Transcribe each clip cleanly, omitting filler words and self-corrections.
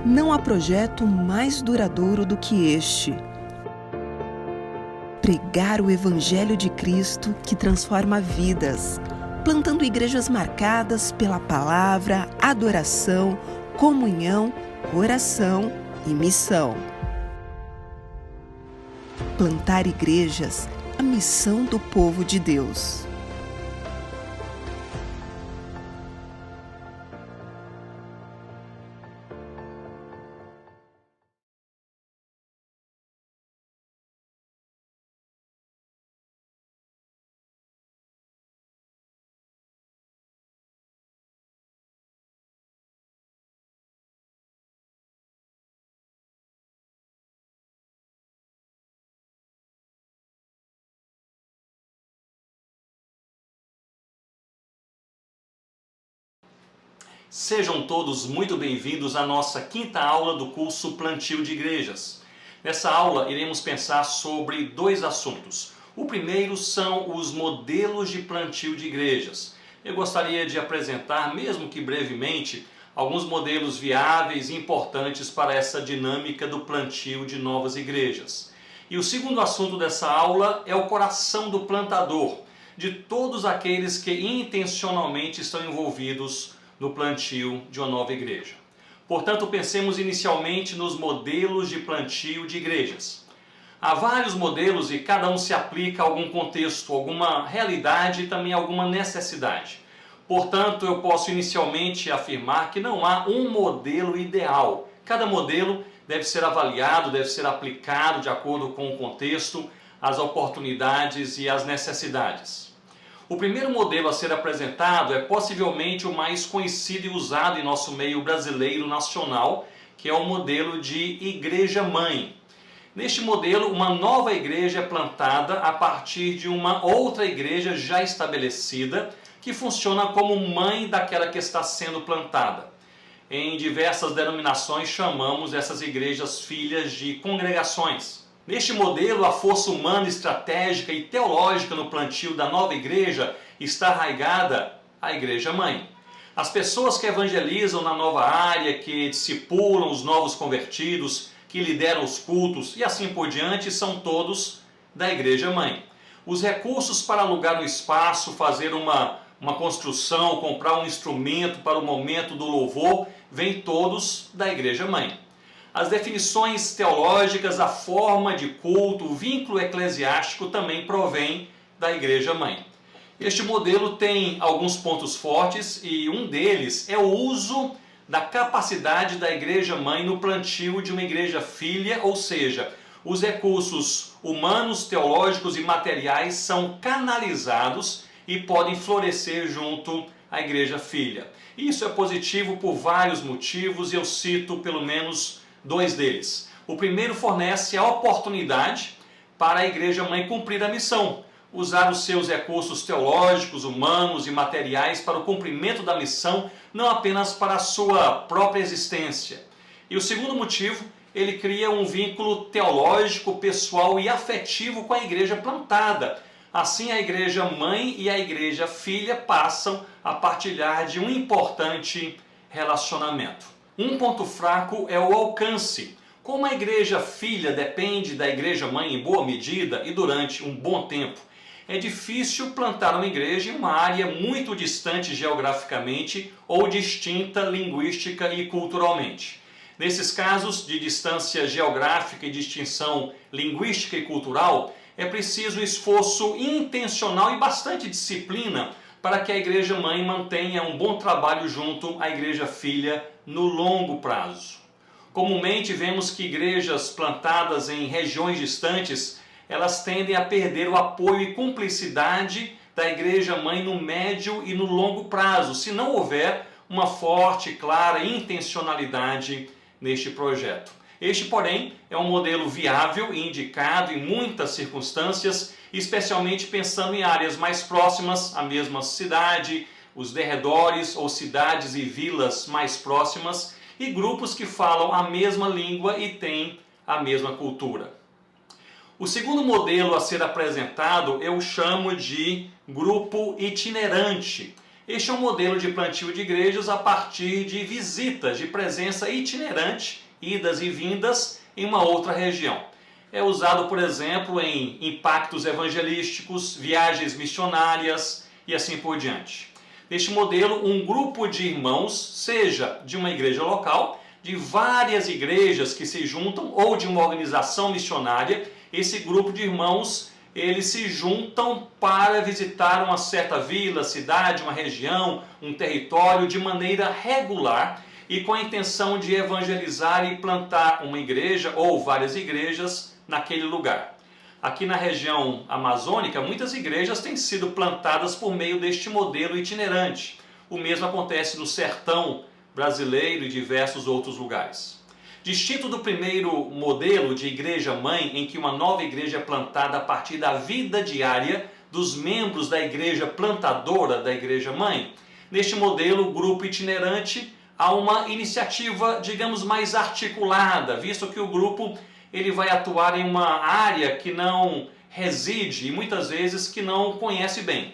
Não há projeto mais duradouro do que este. Pregar o Evangelho de Cristo que transforma vidas, plantando igrejas marcadas pela palavra, adoração, comunhão, oração e missão. Plantar igrejas, a missão do povo de Deus. Sejam todos muito bem-vindos à nossa quinta aula do curso Plantio de Igrejas. Nessa aula iremos pensar sobre dois assuntos. O primeiro são os modelos de plantio de igrejas. Eu gostaria de apresentar, mesmo que brevemente, alguns modelos viáveis e importantes para essa dinâmica do plantio de novas igrejas. E o segundo assunto dessa aula é o coração do plantador, de todos aqueles que intencionalmente estão envolvidos no plantio de uma nova igreja. Portanto, pensemos inicialmente nos modelos de plantio de igrejas. Há vários modelos e cada um se aplica a algum contexto, alguma realidade e também alguma necessidade. Portanto, eu posso inicialmente afirmar que não há um modelo ideal. Cada modelo deve ser avaliado, deve ser aplicado de acordo com o contexto, as oportunidades e as necessidades. O primeiro modelo a ser apresentado é possivelmente o mais conhecido e usado em nosso meio brasileiro nacional, que é o modelo de igreja-mãe. Neste modelo, uma nova igreja é plantada a partir de uma outra igreja já estabelecida, que funciona como mãe daquela que está sendo plantada. Em diversas denominações chamamos essas igrejas filhas de congregações. Neste modelo, a força humana, estratégica e teológica no plantio da nova igreja está arraigada à igreja-mãe. As pessoas que evangelizam na nova área, que discipulam os novos convertidos, que lideram os cultos e assim por diante, são todos da igreja-mãe. Os recursos para alugar um espaço, fazer uma construção, comprar um instrumento para o momento do louvor, vêm todos da igreja-mãe. As definições teológicas, a forma de culto, o vínculo eclesiástico também provém da igreja-mãe. Este modelo tem alguns pontos fortes e um deles é o uso da capacidade da igreja-mãe no plantio de uma igreja-filha, ou seja, os recursos humanos, teológicos e materiais são canalizados e podem florescer junto à igreja-filha. Isso é positivo por vários motivos e eu cito pelo menos dois deles. O primeiro fornece a oportunidade para a igreja-mãe cumprir a missão, usar os seus recursos teológicos, humanos e materiais para o cumprimento da missão, não apenas para a sua própria existência. E o segundo motivo, ele cria um vínculo teológico, pessoal e afetivo com a igreja plantada. Assim, a igreja-mãe e a igreja-filha passam a partilhar de um importante relacionamento. Um ponto fraco é o alcance. Como a igreja-filha depende da igreja-mãe em boa medida e durante um bom tempo, é difícil plantar uma igreja em uma área muito distante geograficamente ou distinta linguística e culturalmente. Nesses casos de distância geográfica e distinção linguística e cultural, é preciso esforço intencional e bastante disciplina para que a igreja-mãe mantenha um bom trabalho junto à igreja-filha no longo prazo. Comumente vemos que igrejas plantadas em regiões distantes, elas tendem a perder o apoio e cumplicidade da igreja-mãe no médio e no longo prazo, se não houver uma forte e clara intencionalidade neste projeto. Este, porém, é um modelo viável e indicado em muitas circunstâncias, especialmente pensando em áreas mais próximas à mesma cidade, os derredores ou cidades e vilas mais próximas e grupos que falam a mesma língua e têm a mesma cultura. O segundo modelo a ser apresentado eu chamo de grupo itinerante. Este é um modelo de plantio de igrejas a partir de visitas, de presença itinerante, idas e vindas em uma outra região. É usado, por exemplo, em impactos evangelísticos, viagens missionárias e assim por diante. Neste modelo, um grupo de irmãos, seja de uma igreja local, de várias igrejas que se juntam ou de uma organização missionária, esse grupo de irmãos, eles se juntam para visitar uma certa vila, cidade, uma região, um território de maneira regular e com a intenção de evangelizar e plantar uma igreja ou várias igrejas naquele lugar. Aqui na região amazônica, muitas igrejas têm sido plantadas por meio deste modelo itinerante. O mesmo acontece no sertão brasileiro e diversos outros lugares. Distinto do primeiro modelo de igreja-mãe, em que uma nova igreja é plantada a partir da vida diária dos membros da igreja plantadora da igreja-mãe, neste modelo, grupo itinerante, há uma iniciativa, digamos, mais articulada, visto que o grupo ele vai atuar em uma área que não reside e muitas vezes que não conhece bem.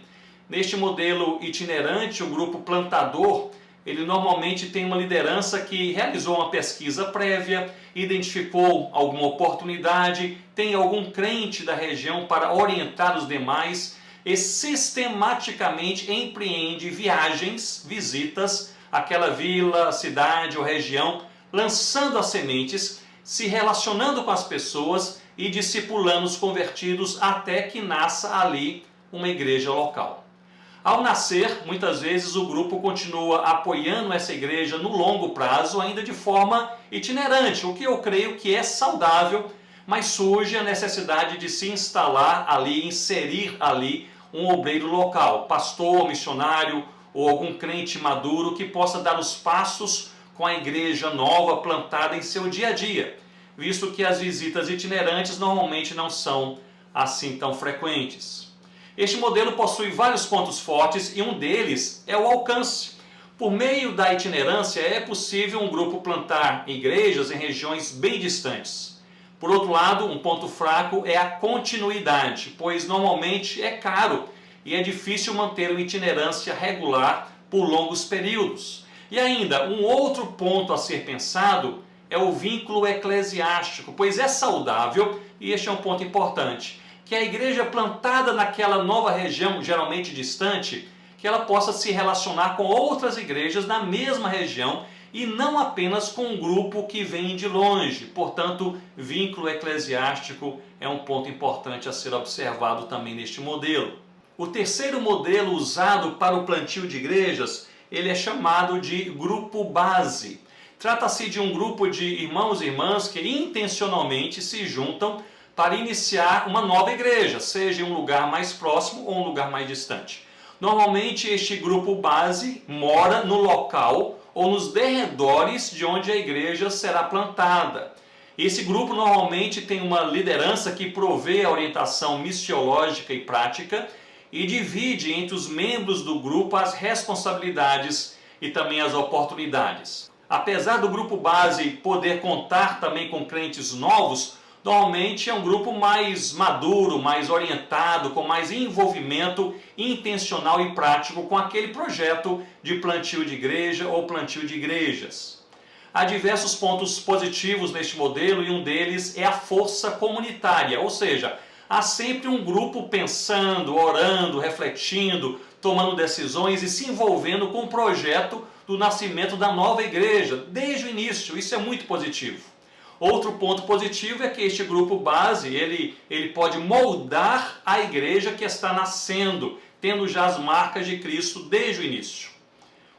Neste modelo itinerante, o grupo plantador, ele normalmente tem uma liderança que realizou uma pesquisa prévia, identificou alguma oportunidade, tem algum crente da região para orientar os demais e sistematicamente empreende viagens, visitas àquela vila, cidade ou região, lançando as sementes, se relacionando com as pessoas e discipulando os convertidos até que nasça ali uma igreja local. Ao nascer, muitas vezes o grupo continua apoiando essa igreja no longo prazo, ainda de forma itinerante, o que eu creio que é saudável, mas surge a necessidade de se instalar ali, inserir ali um obreiro local, pastor, missionário ou algum crente maduro que possa dar os passos com a igreja nova plantada em seu dia a dia, visto que as visitas itinerantes normalmente não são assim tão frequentes. Este modelo possui vários pontos fortes e um deles é o alcance. Por meio da itinerância é possível um grupo plantar igrejas em regiões bem distantes. Por outro lado, um ponto fraco é a continuidade, pois normalmente é caro e é difícil manter uma itinerância regular por longos períodos. E ainda, um outro ponto a ser pensado é o vínculo eclesiástico, pois é saudável, e este é um ponto importante, que a igreja plantada naquela nova região, geralmente distante, que ela possa se relacionar com outras igrejas na mesma região e não apenas com um grupo que vem de longe. Portanto, vínculo eclesiástico é um ponto importante a ser observado também neste modelo. O terceiro modelo usado para o plantio de igrejas, ele é chamado de grupo base. Trata-se de um grupo de irmãos e irmãs que intencionalmente se juntam para iniciar uma nova igreja, seja em um lugar mais próximo ou um lugar mais distante. Normalmente este grupo base mora no local ou nos derredores de onde a igreja será plantada. Esse grupo normalmente tem uma liderança que provê a orientação missiológica e prática e divide entre os membros do grupo as responsabilidades e também as oportunidades. Apesar do grupo base poder contar também com crentes novos, normalmente é um grupo mais maduro, mais orientado, com mais envolvimento intencional e prático com aquele projeto de plantio de igreja ou plantio de igrejas. Há diversos pontos positivos neste modelo e um deles é a força comunitária, ou seja, há sempre um grupo pensando, orando, refletindo, tomando decisões e se envolvendo com o projeto do nascimento da nova igreja, desde o início. Isso é muito positivo. Outro ponto positivo é que este grupo base, ele pode moldar a igreja que está nascendo, tendo já as marcas de Cristo desde o início.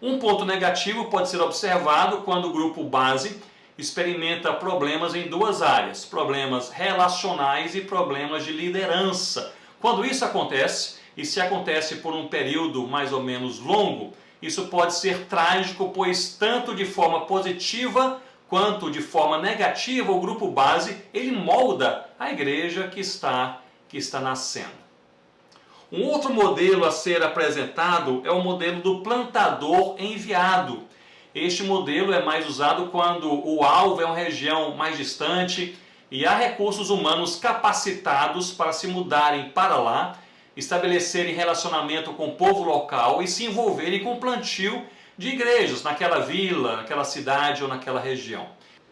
Um ponto negativo pode ser observado quando o grupo base experimenta problemas em duas áreas, problemas relacionais e problemas de liderança. Quando isso acontece, e se acontece por um período mais ou menos longo, isso pode ser trágico, pois tanto de forma positiva quanto de forma negativa, o grupo base, ele molda a igreja que está nascendo. Um outro modelo a ser apresentado é o modelo do plantador enviado. Este modelo é mais usado quando o alvo é uma região mais distante e há recursos humanos capacitados para se mudarem para lá estabelecerem relacionamento com o povo local e se envolverem com o plantio de igrejas naquela vila, naquela cidade ou naquela região.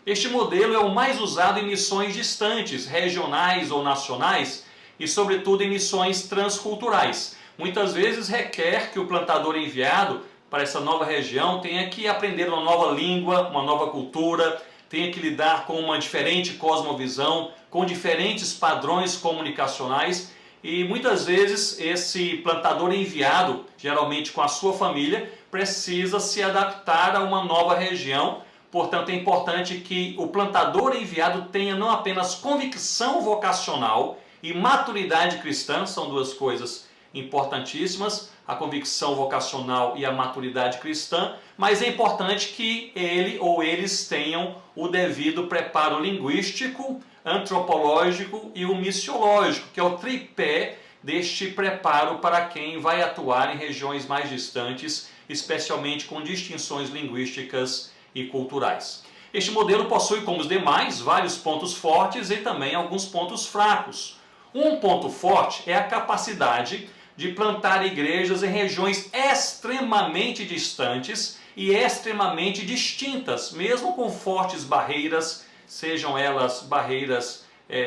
Este modelo é o mais usado em missões distantes, regionais ou nacionais, e sobretudo em missões transculturais. Muitas vezes requer que o plantador enviado para essa nova região tenha que aprender uma nova língua, uma nova cultura, tenha que lidar com uma diferente cosmovisão, com diferentes padrões comunicacionais, e muitas vezes esse plantador enviado, geralmente com a sua família, precisa se adaptar a uma nova região. Portanto, é importante que o plantador enviado tenha não apenas convicção vocacional e maturidade cristã, são duas coisas importantíssimas, a convicção vocacional e a maturidade cristã, mas é importante que ele ou eles tenham o devido preparo linguístico, antropológico e o missiológico, que é o tripé deste preparo para quem vai atuar em regiões mais distantes, especialmente com distinções linguísticas e culturais. Este modelo possui, como os demais, vários pontos fortes e também alguns pontos fracos. Um ponto forte é a capacidade de plantar igrejas em regiões extremamente distantes e extremamente distintas, mesmo com fortes barreiras, sejam elas barreiras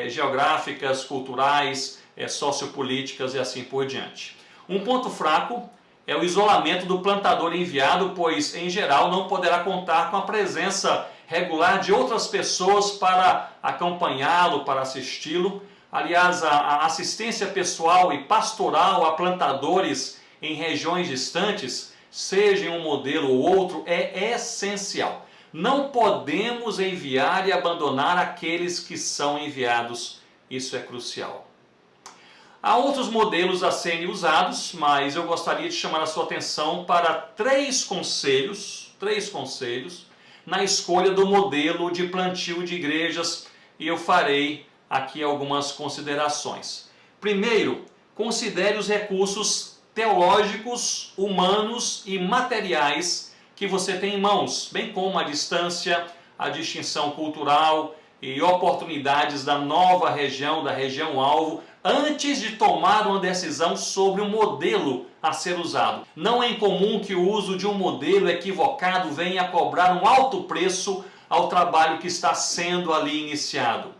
geográficas, culturais, sociopolíticas e assim por diante. Um ponto fraco é o isolamento do plantador enviado, pois, em geral, não poderá contar com a presença regular de outras pessoas para acompanhá-lo, para assisti-lo. Aliás, a assistência pessoal e pastoral a plantadores em regiões distantes, seja em um modelo ou outro, é essencial. Não podemos enviar e abandonar aqueles que são enviados. Isso é crucial. Há outros modelos a serem usados, mas eu gostaria de chamar a sua atenção para três conselhos na escolha do modelo de plantio de igrejas, e eu farei aqui algumas considerações. Primeiro, considere os recursos teológicos, humanos e materiais que você tem em mãos, bem como a distância, a distinção cultural e oportunidades da nova região, da região-alvo, antes de tomar uma decisão sobre o modelo a ser usado. Não é incomum que o uso de um modelo equivocado venha a cobrar um alto preço ao trabalho que está sendo ali iniciado.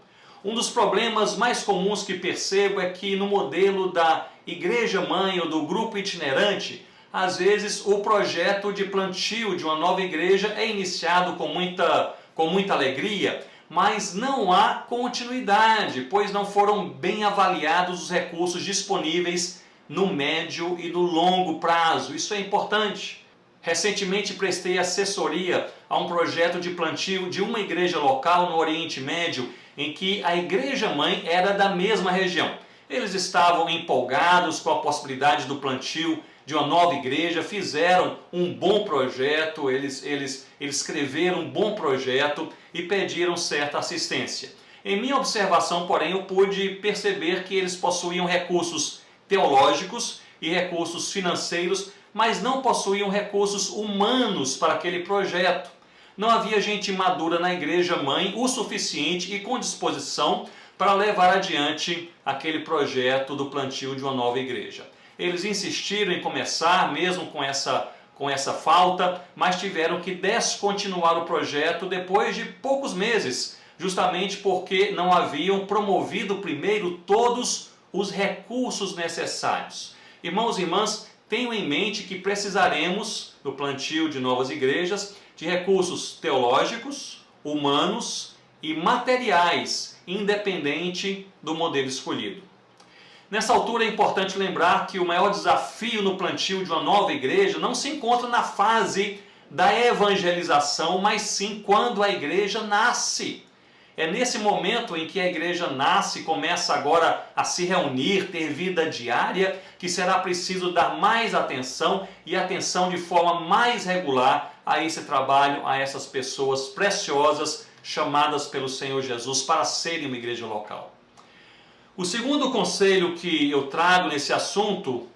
Um dos problemas mais comuns que percebo é que no modelo da igreja-mãe ou do grupo itinerante, às vezes o projeto de plantio de uma nova igreja é iniciado com muita alegria, mas não há continuidade, pois não foram bem avaliados os recursos disponíveis no médio e no longo prazo. Isso é importante. Recentemente prestei assessoria a um projeto de plantio de uma igreja local no Oriente Médio, em que a igreja-mãe era da mesma região. Eles estavam empolgados com a possibilidade do plantio de uma nova igreja, fizeram um bom projeto, eles escreveram um bom projeto e pediram certa assistência. Em minha observação, porém, eu pude perceber que eles possuíam recursos teológicos e recursos financeiros, mas não possuíam recursos humanos para aquele projeto. Não havia gente madura na igreja-mãe o suficiente e com disposição para levar adiante aquele projeto do plantio de uma nova igreja. Eles insistiram em começar, mesmo com essa falta, mas tiveram que descontinuar o projeto depois de poucos meses, justamente porque não haviam promovido primeiro todos os recursos necessários. Irmãos e irmãs, tenham em mente que precisaremos, no plantio de novas igrejas, de recursos teológicos, humanos e materiais, independente do modelo escolhido. Nessa altura é importante lembrar que o maior desafio no plantio de uma nova igreja não se encontra na fase da evangelização, mas sim quando a igreja nasce. É nesse momento em que a igreja nasce, começa agora a se reunir, ter vida diária, que será preciso dar mais atenção e atenção de forma mais regular a esse trabalho, a essas pessoas preciosas chamadas pelo Senhor Jesus para serem uma igreja local. O segundo conselho que eu trago nesse assunto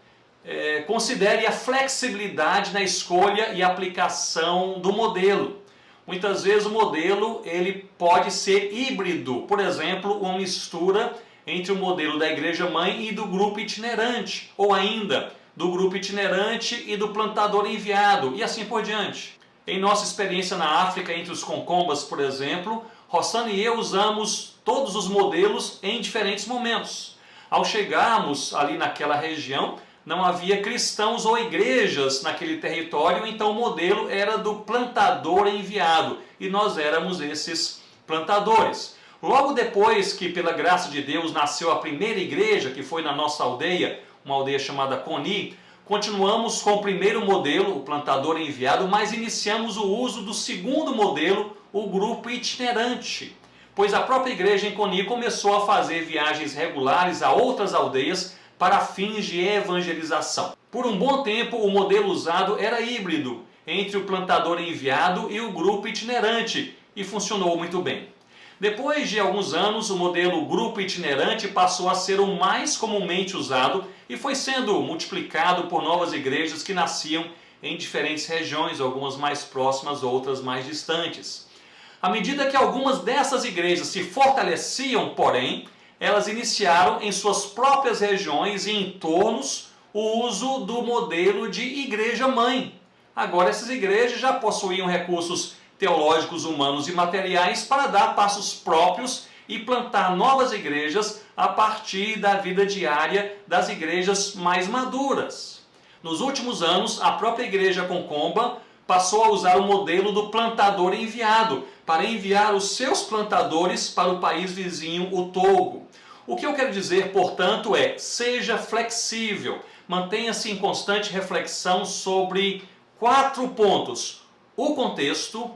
considere a flexibilidade na escolha e aplicação do modelo. Muitas vezes o modelo ele pode ser híbrido, por exemplo, uma mistura entre o modelo da igreja mãe e do grupo itinerante, ou ainda do grupo itinerante e do plantador enviado, e assim por diante. Em nossa experiência na África, entre os concombas, por exemplo, Rossana e eu usamos todos os modelos em diferentes momentos. Ao chegarmos ali naquela região, não havia cristãos ou igrejas naquele território, então o modelo era do plantador enviado, e nós éramos esses plantadores. Logo depois que, pela graça de Deus, nasceu a primeira igreja, que foi na nossa aldeia, uma aldeia chamada Coni, continuamos com o primeiro modelo, o plantador enviado, mas iniciamos o uso do segundo modelo, o grupo itinerante, pois a própria igreja em Coni começou a fazer viagens regulares a outras aldeias para fins de evangelização. Por um bom tempo, o modelo usado era híbrido entre o plantador enviado e o grupo itinerante, e funcionou muito bem. Depois de alguns anos, o modelo grupo itinerante passou a ser o mais comumente usado e foi sendo multiplicado por novas igrejas que nasciam em diferentes regiões, algumas mais próximas, outras mais distantes. À medida que algumas dessas igrejas se fortaleciam, porém, elas iniciaram em suas próprias regiões e entornos o uso do modelo de igreja-mãe. Agora essas igrejas já possuíam recursos teológicos, humanos e materiais para dar passos próprios e plantar novas igrejas a partir da vida diária das igrejas mais maduras. Nos últimos anos, a própria igreja Concomba passou a usar o modelo do plantador enviado para enviar os seus plantadores para o país vizinho, o Togo. O que eu quero dizer, portanto, é: seja flexível, mantenha-se em constante reflexão sobre 4 pontos: o contexto,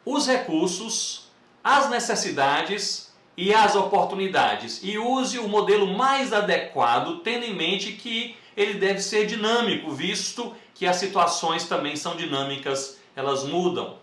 os recursos, as necessidades e as oportunidades, e use o modelo mais adequado, tendo em mente que ele deve ser dinâmico, visto que as situações também são dinâmicas, elas mudam.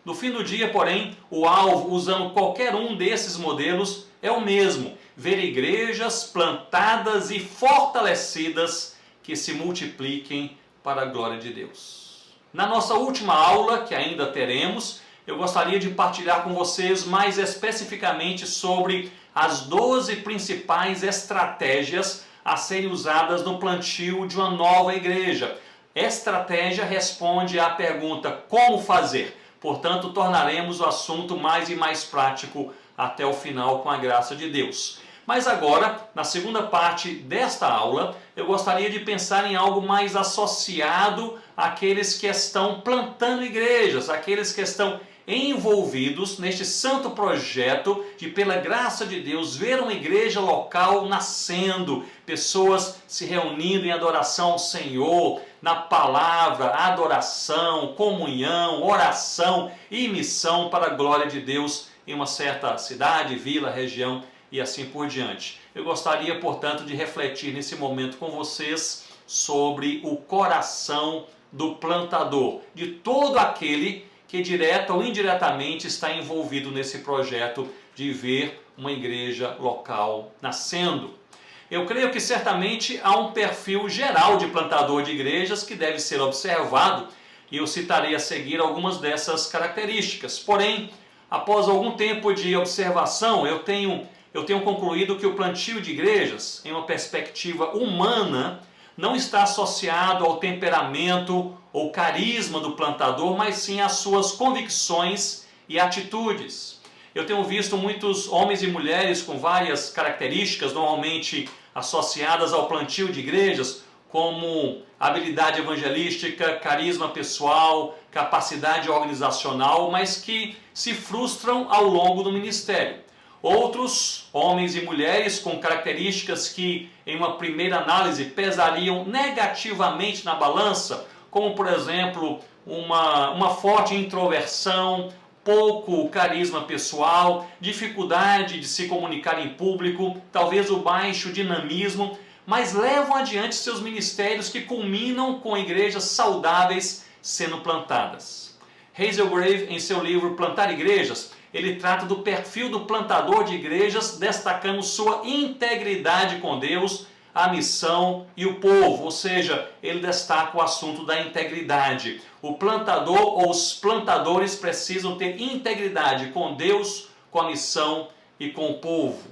No fim do dia, porém, o alvo, usando qualquer um desses modelos, é o mesmo: ver igrejas plantadas e fortalecidas que se multipliquem para a glória de Deus. Na nossa última aula, que ainda teremos, eu gostaria de partilhar com vocês mais especificamente sobre as 12 principais estratégias a serem usadas no plantio de uma nova igreja. Estratégia responde à pergunta como fazer. Portanto, tornaremos o assunto mais e mais prático até o final, com a graça de Deus. Mas agora, na segunda parte desta aula, eu gostaria de pensar em algo mais associado àqueles que estão plantando igrejas, aqueles que estão envolvidos neste santo projeto de, pela graça de Deus, ver uma igreja local nascendo, pessoas se reunindo em adoração ao Senhor, na palavra, adoração, comunhão, oração e missão para a glória de Deus em uma certa cidade, vila, região e assim por diante. Eu gostaria, portanto, de refletir nesse momento com vocês sobre o coração do plantador, de todo aquele que direta ou indiretamente está envolvido nesse projeto de ver uma igreja local nascendo. Eu creio que certamente há um perfil geral de plantador de igrejas que deve ser observado, e eu citarei a seguir algumas dessas características. Porém, após algum tempo de observação, eu tenho concluído que o plantio de igrejas, em uma perspectiva humana, não está associado ao temperamento ou carisma do plantador, mas sim às suas convicções e atitudes. Eu tenho visto muitos homens e mulheres com várias características, normalmente associadas ao plantio de igrejas, como habilidade evangelística, carisma pessoal, capacidade organizacional, mas que se frustram ao longo do ministério. Outros, homens e mulheres com características que, em uma primeira análise, pesariam negativamente na balança, como, por exemplo, uma forte introversão, pouco carisma pessoal, dificuldade de se comunicar em público, talvez o baixo dinamismo, mas levam adiante seus ministérios que culminam com igrejas saudáveis sendo plantadas. Hazel Grave, em seu livro Plantar Igrejas, ele trata do perfil do plantador de igrejas, destacando sua integridade com Deus, a missão e o povo, ou seja, ele destaca o assunto da integridade. O plantador ou os plantadores precisam ter integridade com Deus, com a missão e com o povo.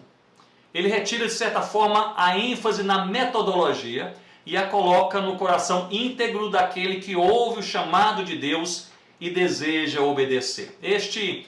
Ele retira, de certa forma, a ênfase na metodologia e a coloca no coração íntegro daquele que ouve o chamado de Deus e deseja obedecer. Este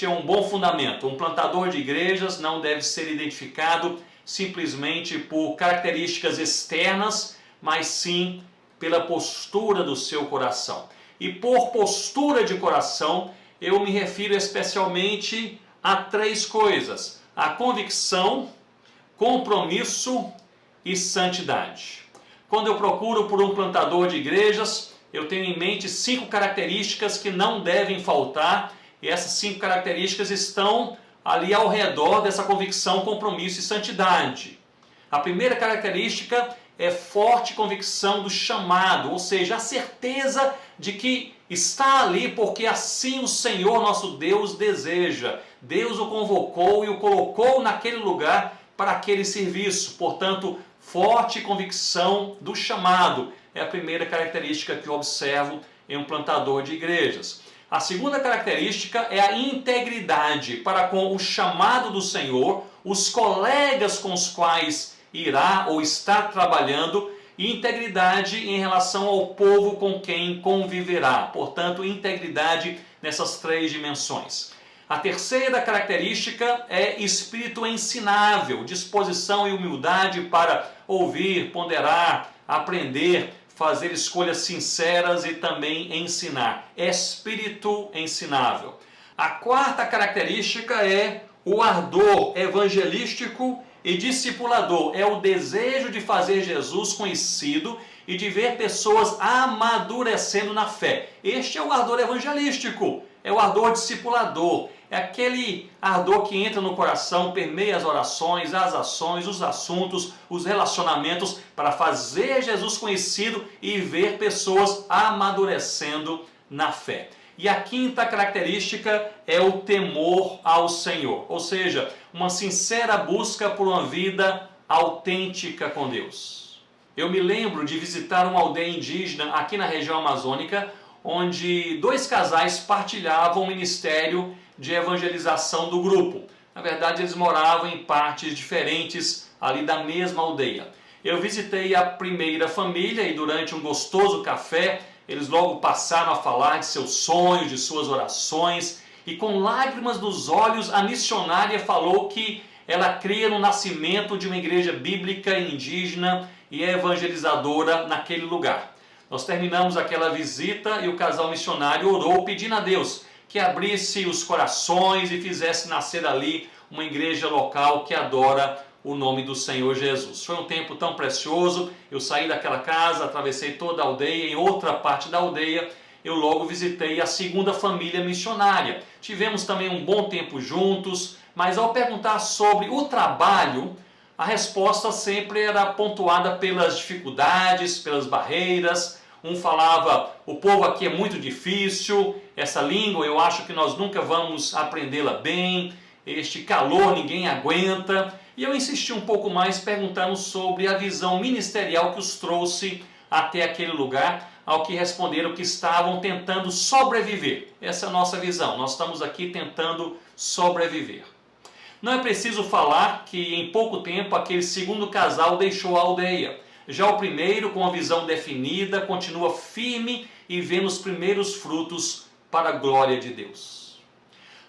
é um bom fundamento. Um plantador de igrejas não deve ser identificado simplesmente por características externas, mas sim pela postura do seu coração. E por postura de coração, eu me refiro especialmente a 3 coisas: a convicção, compromisso e santidade. Quando eu procuro por um plantador de igrejas, eu tenho em mente 5 características que não devem faltar, e essas 5 características estão ali ao redor dessa convicção, compromisso e santidade. A primeira característica é forte convicção do chamado, ou seja, a certeza de que está ali porque assim o Senhor nosso Deus deseja. Deus o convocou e o colocou naquele lugar para aquele serviço. Portanto, forte convicção do chamado é a primeira característica que eu observo em um plantador de igrejas. A segunda característica é a integridade para com o chamado do Senhor, os colegas com os quais irá ou está trabalhando, e integridade em relação ao povo com quem conviverá. Portanto, integridade nessas 3 dimensões. A terceira característica é espírito ensinável, disposição e humildade para ouvir, ponderar, aprender, fazer escolhas sinceras e também ensinar. Espírito ensinável. A quarta característica é o ardor evangelístico e discipulador. É o desejo de fazer Jesus conhecido e de ver pessoas amadurecendo na fé. Este é o ardor evangelístico, é o ardor discipulador. É aquele ardor que entra no coração, permeia as orações, as ações, os assuntos, os relacionamentos, para fazer Jesus conhecido e ver pessoas amadurecendo na fé. E a quinta característica é o temor ao Senhor, ou seja, uma sincera busca por uma vida autêntica com Deus. Eu me lembro de visitar uma aldeia indígena aqui na região amazônica, onde 2 casais partilhavam o ministério de evangelização do grupo. Na verdade, eles moravam em partes diferentes ali da mesma aldeia. Eu visitei a primeira família e durante um gostoso café, eles logo passaram a falar de seus sonhos, de suas orações, e com lágrimas nos olhos, a missionária falou que ela cria no nascimento de uma igreja bíblica indígena e evangelizadora naquele lugar. Nós terminamos aquela visita e o casal missionário orou pedindo a Deus que abrisse os corações e fizesse nascer ali uma igreja local que adora o nome do Senhor Jesus. Foi um tempo tão precioso. Eu saí daquela casa, atravessei toda a aldeia, em outra parte da aldeia eu logo visitei a segunda família missionária. Tivemos também um bom tempo juntos, mas ao perguntar sobre o trabalho, a resposta sempre era pontuada pelas dificuldades, pelas barreiras. Um falava, o povo aqui é muito difícil, essa língua eu acho que nós nunca vamos aprendê-la bem, este calor ninguém aguenta. E eu insisti um pouco mais perguntando sobre a visão ministerial que os trouxe até aquele lugar, ao que responderam que estavam tentando sobreviver. Essa é a nossa visão, nós estamos aqui tentando sobreviver. Não é preciso falar que em pouco tempo aquele segundo casal deixou a aldeia. Já o primeiro, com a visão definida, continua firme e vendo os primeiros frutos para a glória de Deus.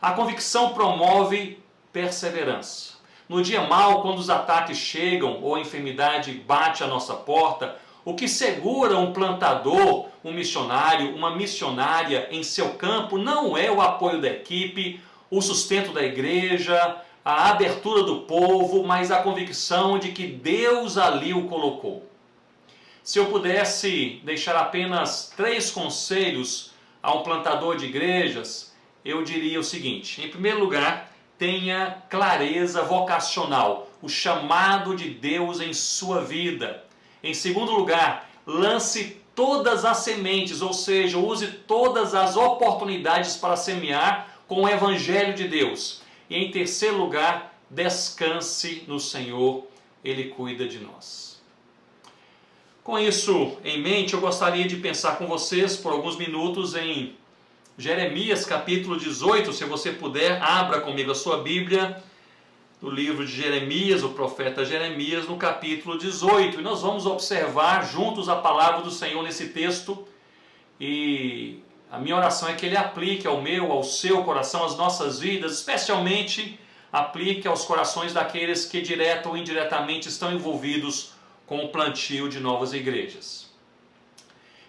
A convicção promove perseverança. No dia mau, quando os ataques chegam ou a enfermidade bate à nossa porta, o que segura um plantador, um missionário, uma missionária em seu campo não é o apoio da equipe, o sustento da igreja, a abertura do povo, mas a convicção de que Deus ali o colocou. Se eu pudesse deixar apenas 3 conselhos a um plantador de igrejas, eu diria o seguinte: em primeiro lugar, tenha clareza vocacional, o chamado de Deus em sua vida. Em segundo lugar, lance todas as sementes, ou seja, use todas as oportunidades para semear com o Evangelho de Deus. E em terceiro lugar, descanse no Senhor, Ele cuida de nós. Com isso em mente, eu gostaria de pensar com vocês por alguns minutos em Jeremias capítulo 18, se você puder, abra comigo a sua Bíblia. do livro de Jeremias, o profeta Jeremias, no capítulo 18. E nós vamos observar juntos a palavra do Senhor nesse texto. E a minha oração é que Ele aplique ao meu, ao seu coração, às nossas vidas, especialmente aplique aos corações daqueles que direta ou indiretamente estão envolvidos com o plantio de novas igrejas.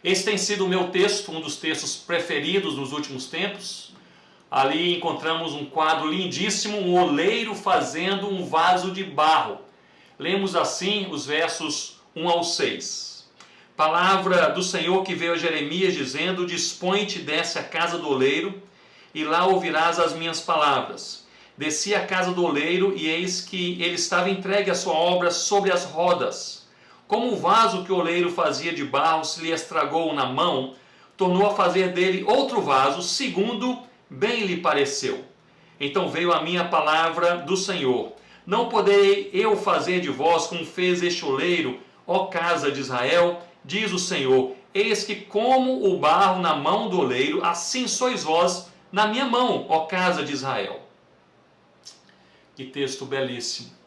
Esse tem sido o meu texto, um dos textos preferidos nos últimos tempos. Ali encontramos um quadro lindíssimo, um oleiro fazendo um vaso de barro. Lemos assim os versos 1 ao 6. Palavra do Senhor que veio a Jeremias dizendo: Dispõe-te, desce à casa do oleiro, e lá ouvirás as minhas palavras. Desci à casa do oleiro, e eis que ele estava entregue à sua obra sobre as rodas. Como o vaso que o oleiro fazia de barro se lhe estragou na mão, tornou a fazer dele outro vaso, segundo bem lhe pareceu. Então veio a minha palavra do Senhor: Não poderei eu fazer de vós como fez este oleiro, ó casa de Israel? Diz o Senhor: Eis que como o barro na mão do oleiro, assim sois vós na minha mão, ó casa de Israel. Que texto belíssimo.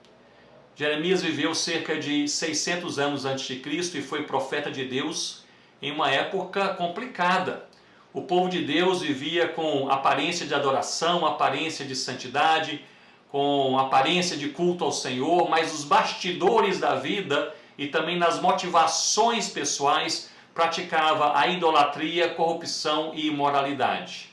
Jeremias viveu cerca de 600 anos antes de Cristo e foi profeta de Deus em uma época complicada. O povo de Deus vivia com aparência de adoração, aparência de santidade, com aparência de culto ao Senhor, mas os bastidores da vida e também nas motivações pessoais praticava a idolatria, corrupção e imoralidade.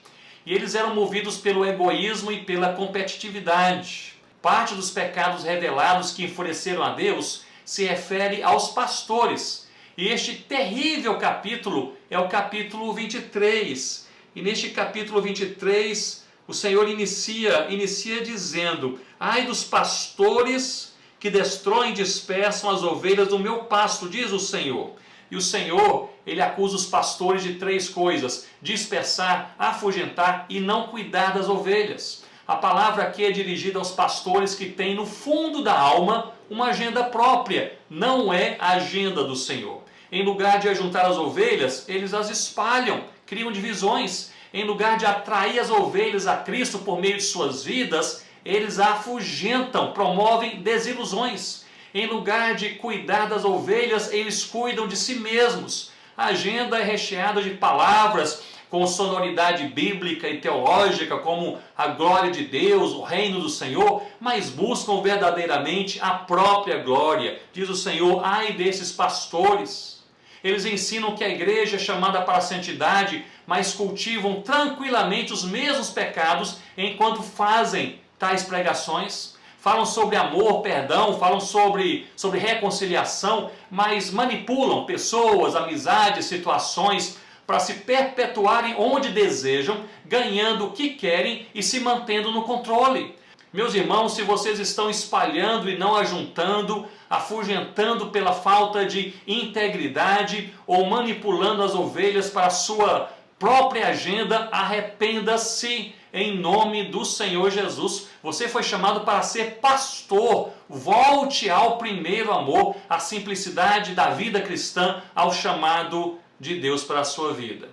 E eles eram movidos pelo egoísmo e pela competitividade. Parte dos pecados revelados que enfureceram a Deus se refere aos pastores. E este terrível capítulo é o capítulo 23. E neste capítulo 23, o Senhor inicia dizendo: Ai dos pastores que destroem e dispersam as ovelhas do meu pasto, diz o Senhor. E o Senhor, Ele acusa os pastores de 3 coisas: dispersar, afugentar e não cuidar das ovelhas. A palavra aqui é dirigida aos pastores que têm no fundo da alma uma agenda própria, não é a agenda do Senhor. Em lugar de ajuntar as ovelhas, eles as espalham, criam divisões. Em lugar de atrair as ovelhas a Cristo por meio de suas vidas, eles a afugentam, promovem desilusões. Em lugar de cuidar das ovelhas, eles cuidam de si mesmos. A agenda é recheada de palavras com sonoridade bíblica e teológica, como a glória de Deus, o reino do Senhor, mas buscam verdadeiramente a própria glória. Diz o Senhor: ai desses pastores. Eles ensinam que a igreja é chamada para a santidade, mas cultivam tranquilamente os mesmos pecados enquanto fazem tais pregações. Falam sobre amor, perdão, falam sobre reconciliação, mas manipulam pessoas, amizades, situações, para se perpetuarem onde desejam, ganhando o que querem e se mantendo no controle. Meus irmãos, se vocês estão espalhando e não ajuntando, afugentando pela falta de integridade ou manipulando as ovelhas para a sua própria agenda, arrependa-se em nome do Senhor Jesus. Você foi chamado para ser pastor. Volte ao primeiro amor, à simplicidade da vida cristã, ao chamado de Deus para a sua vida.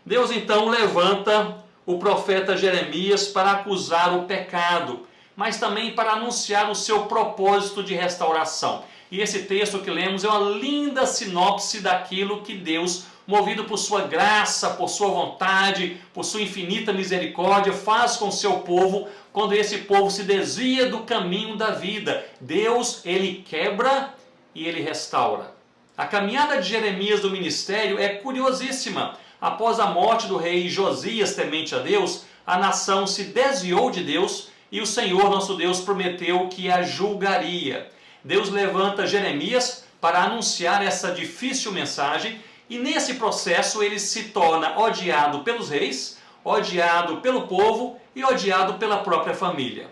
Deus então levanta o profeta Jeremias para acusar o pecado, mas também para anunciar o seu propósito de restauração. E esse texto que lemos é uma linda sinopse daquilo que Deus, movido por sua graça, por sua vontade, por sua infinita misericórdia, faz com o seu povo quando esse povo se desvia do caminho da vida. Deus, Ele quebra e Ele restaura. A caminhada de Jeremias do ministério é curiosíssima. Após a morte do rei Josias, temente a Deus, a nação se desviou de Deus e o Senhor, nosso Deus, prometeu que a julgaria. Deus levanta Jeremias para anunciar essa difícil mensagem e nesse processo ele se torna odiado pelos reis, odiado pelo povo e odiado pela própria família.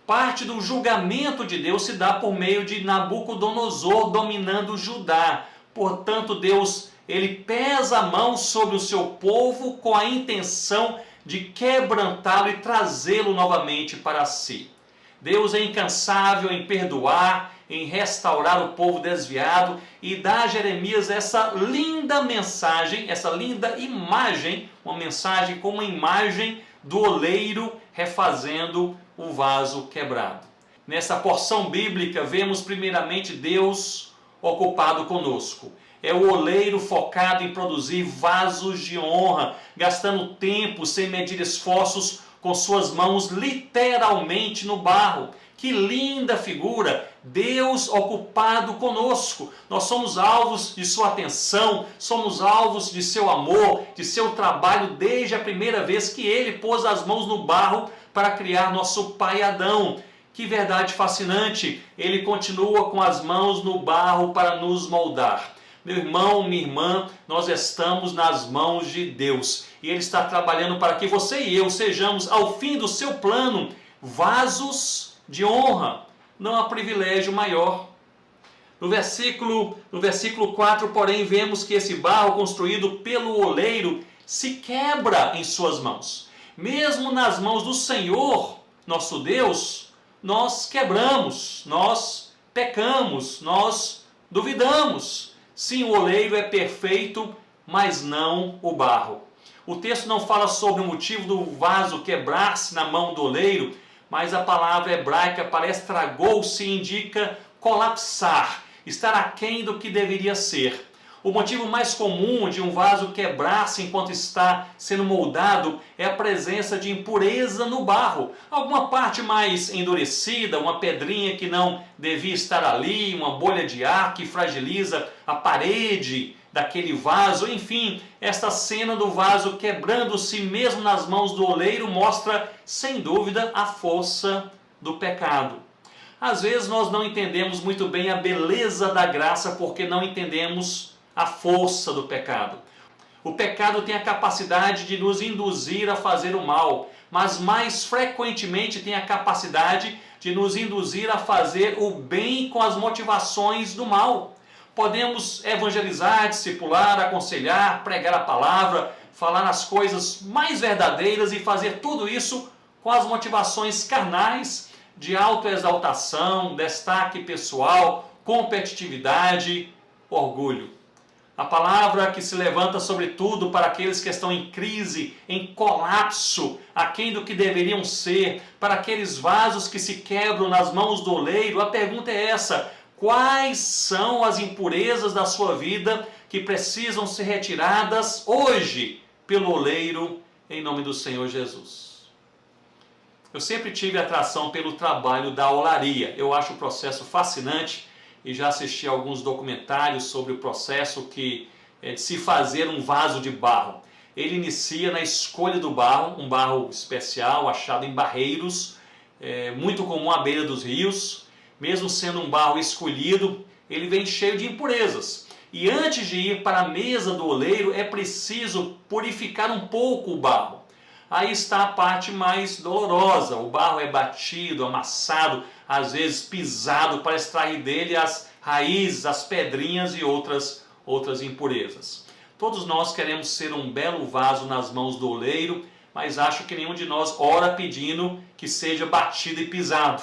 Parte do julgamento de Deus se dá por meio de Nabucodonosor dominando Judá. Portanto, Deus, ele pesa a mão sobre o seu povo com a intenção de quebrantá-lo e trazê-lo novamente para si. Deus é incansável em perdoar, em restaurar o povo desviado e dá a Jeremias essa linda mensagem, essa linda imagem, uma mensagem com uma imagem do oleiro refazendo o vaso quebrado. Nessa porção bíblica, vemos primeiramente Deus ocupado conosco. É o oleiro focado em produzir vasos de honra, gastando tempo sem medir esforços com suas mãos literalmente no barro. Que linda figura! Deus ocupado conosco. Nós somos alvos de sua atenção, somos alvos de seu amor, de seu trabalho desde a primeira vez que ele pôs as mãos no barro para criar nosso pai Adão. Que verdade fascinante! Ele continua com as mãos no barro para nos moldar. Meu irmão, minha irmã, nós estamos nas mãos de Deus. E Ele está trabalhando para que você e eu sejamos, ao fim do seu plano, vasos de honra. Não há privilégio maior. No versículo 4, porém, vemos que esse barro construído pelo oleiro se quebra em suas mãos. Mesmo nas mãos do Senhor, nosso Deus, nós quebramos, nós pecamos, nós duvidamos. Sim, o oleiro é perfeito, mas não o barro. O texto não fala sobre o motivo do vaso quebrar-se na mão do oleiro, mas a palavra hebraica para estragou-se indica colapsar, estar aquém do que deveria ser. O motivo mais comum de um vaso quebrar-se enquanto está sendo moldado é a presença de impureza no barro. Alguma parte mais endurecida, uma pedrinha que não devia estar ali, uma bolha de ar que fragiliza a parede daquele vaso. Enfim, esta cena do vaso quebrando-se mesmo nas mãos do oleiro mostra, sem dúvida, a força do pecado. Às vezes nós não entendemos muito bem a beleza da graça porque não entendemos a força do pecado. O pecado tem a capacidade de nos induzir a fazer o mal, mas mais frequentemente tem a capacidade de nos induzir a fazer o bem com as motivações do mal. Podemos evangelizar, discipular, aconselhar, pregar a palavra, falar as coisas mais verdadeiras e fazer tudo isso com as motivações carnais de autoexaltação, destaque pessoal, competitividade, orgulho. A palavra que se levanta sobretudo para aqueles que estão em crise, em colapso, aquém do que deveriam ser, para aqueles vasos que se quebram nas mãos do oleiro, a pergunta é essa: quais são as impurezas da sua vida que precisam ser retiradas hoje pelo oleiro, em nome do Senhor Jesus? Eu sempre tive atração pelo trabalho da olaria. Eu acho o processo fascinante e já assisti a alguns documentários sobre o processo de se fazer um vaso de barro. Ele inicia na escolha do barro, um barro especial achado em barreiros, muito comum à beira dos rios. Mesmo sendo um barro escolhido, ele vem cheio de impurezas. E antes de ir para a mesa do oleiro, é preciso purificar um pouco o barro. Aí está a parte mais dolorosa. O barro é batido, amassado, às vezes pisado para extrair dele as raízes, as pedrinhas e outras impurezas. Todos nós queremos ser um belo vaso nas mãos do oleiro, mas acho que nenhum de nós ora pedindo que seja batido e pisado.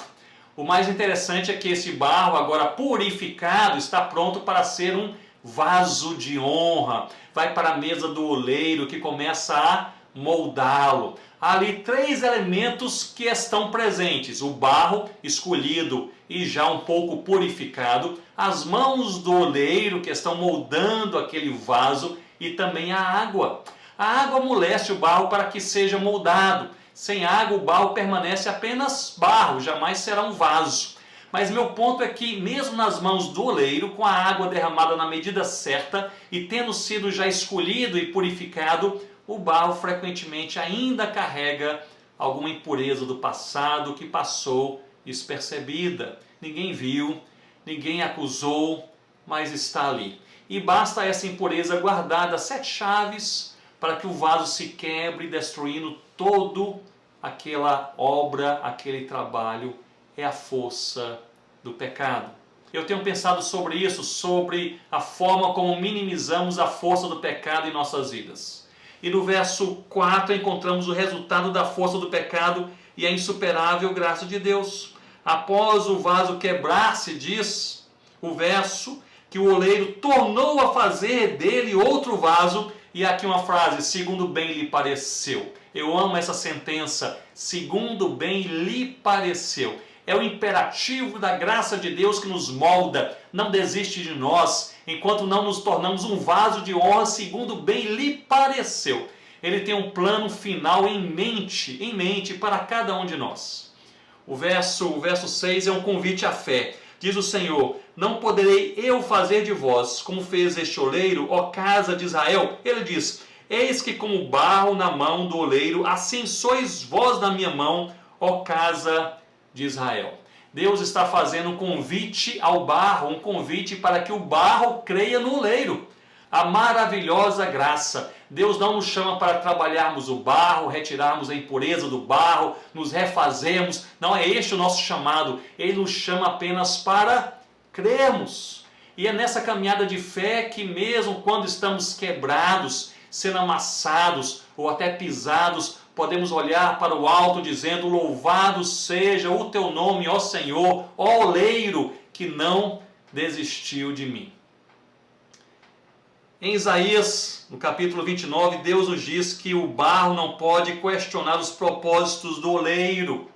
O mais interessante é que esse barro, agora purificado, está pronto para ser um vaso de honra. Vai para a mesa do oleiro que começa a moldá-lo. Há ali 3 elementos que estão presentes: o barro escolhido e já um pouco purificado, as mãos do oleiro que estão moldando aquele vaso e também a água. A água amolece o barro para que seja moldado. Sem água o barro permanece apenas barro, jamais será um vaso. Mas meu ponto é que mesmo nas mãos do oleiro, com a água derramada na medida certa e tendo sido já escolhido e purificado, o barro frequentemente ainda carrega alguma impureza do passado que passou despercebida. Ninguém viu, ninguém acusou, mas está ali. E basta essa impureza guardada a 7 chaves para que o vaso se quebre, destruindo todo aquela obra, aquele trabalho. É a força do pecado. Eu tenho pensado sobre isso, sobre a forma como minimizamos a força do pecado em nossas vidas. E no verso 4 encontramos o resultado da força do pecado e a insuperável graça de Deus. Após o vaso quebrar-se, diz o verso, que o oleiro tornou a fazer dele outro vaso, e aqui uma frase: segundo bem lhe pareceu. Eu amo essa sentença, segundo bem lhe pareceu. É o imperativo da graça de Deus que nos molda. Não desiste de nós, enquanto não nos tornamos um vaso de honra segundo bem lhe pareceu. Ele tem um plano final em mente para cada um de nós. O verso 6 é um convite à fé. Diz o Senhor: não poderei eu fazer de vós como fez este oleiro, ó casa de Israel? Ele diz: eis que como barro na mão do oleiro, assim sois vós na minha mão, ó casa de Israel. Deus está fazendo um convite ao barro, um convite para que o barro creia no oleiro. A maravilhosa graça. Deus não nos chama para trabalharmos o barro, retirarmos a impureza do barro, nos refazermos. Não é este o nosso chamado. Ele nos chama apenas para crermos. E é nessa caminhada de fé que mesmo quando estamos quebrados, sendo amassados ou até pisados, podemos olhar para o alto dizendo: louvado seja o teu nome, ó Senhor, ó oleiro que não desistiu de mim. Em Isaías, no capítulo 29, Deus nos diz que o barro não pode questionar os propósitos do oleiro.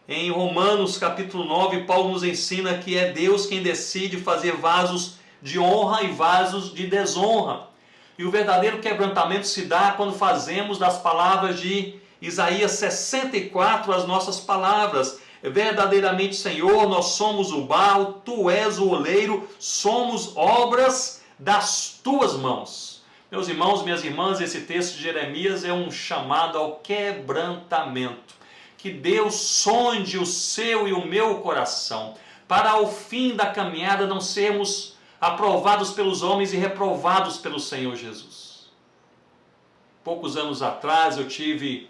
Em Romanos, capítulo 9, Paulo nos ensina que é Deus quem decide fazer vasos de honra e vasos de desonra. E o verdadeiro quebrantamento se dá quando fazemos das palavras de Isaías 64 as nossas palavras. Verdadeiramente, Senhor, nós somos o barro, tu és o oleiro, somos obras das tuas mãos. Meus irmãos, minhas irmãs, esse texto de Jeremias é um chamado ao quebrantamento. Que Deus sonde o seu e o meu coração, para ao fim da caminhada não sermos aprovados pelos homens e reprovados pelo Senhor Jesus. Poucos anos atrás eu tive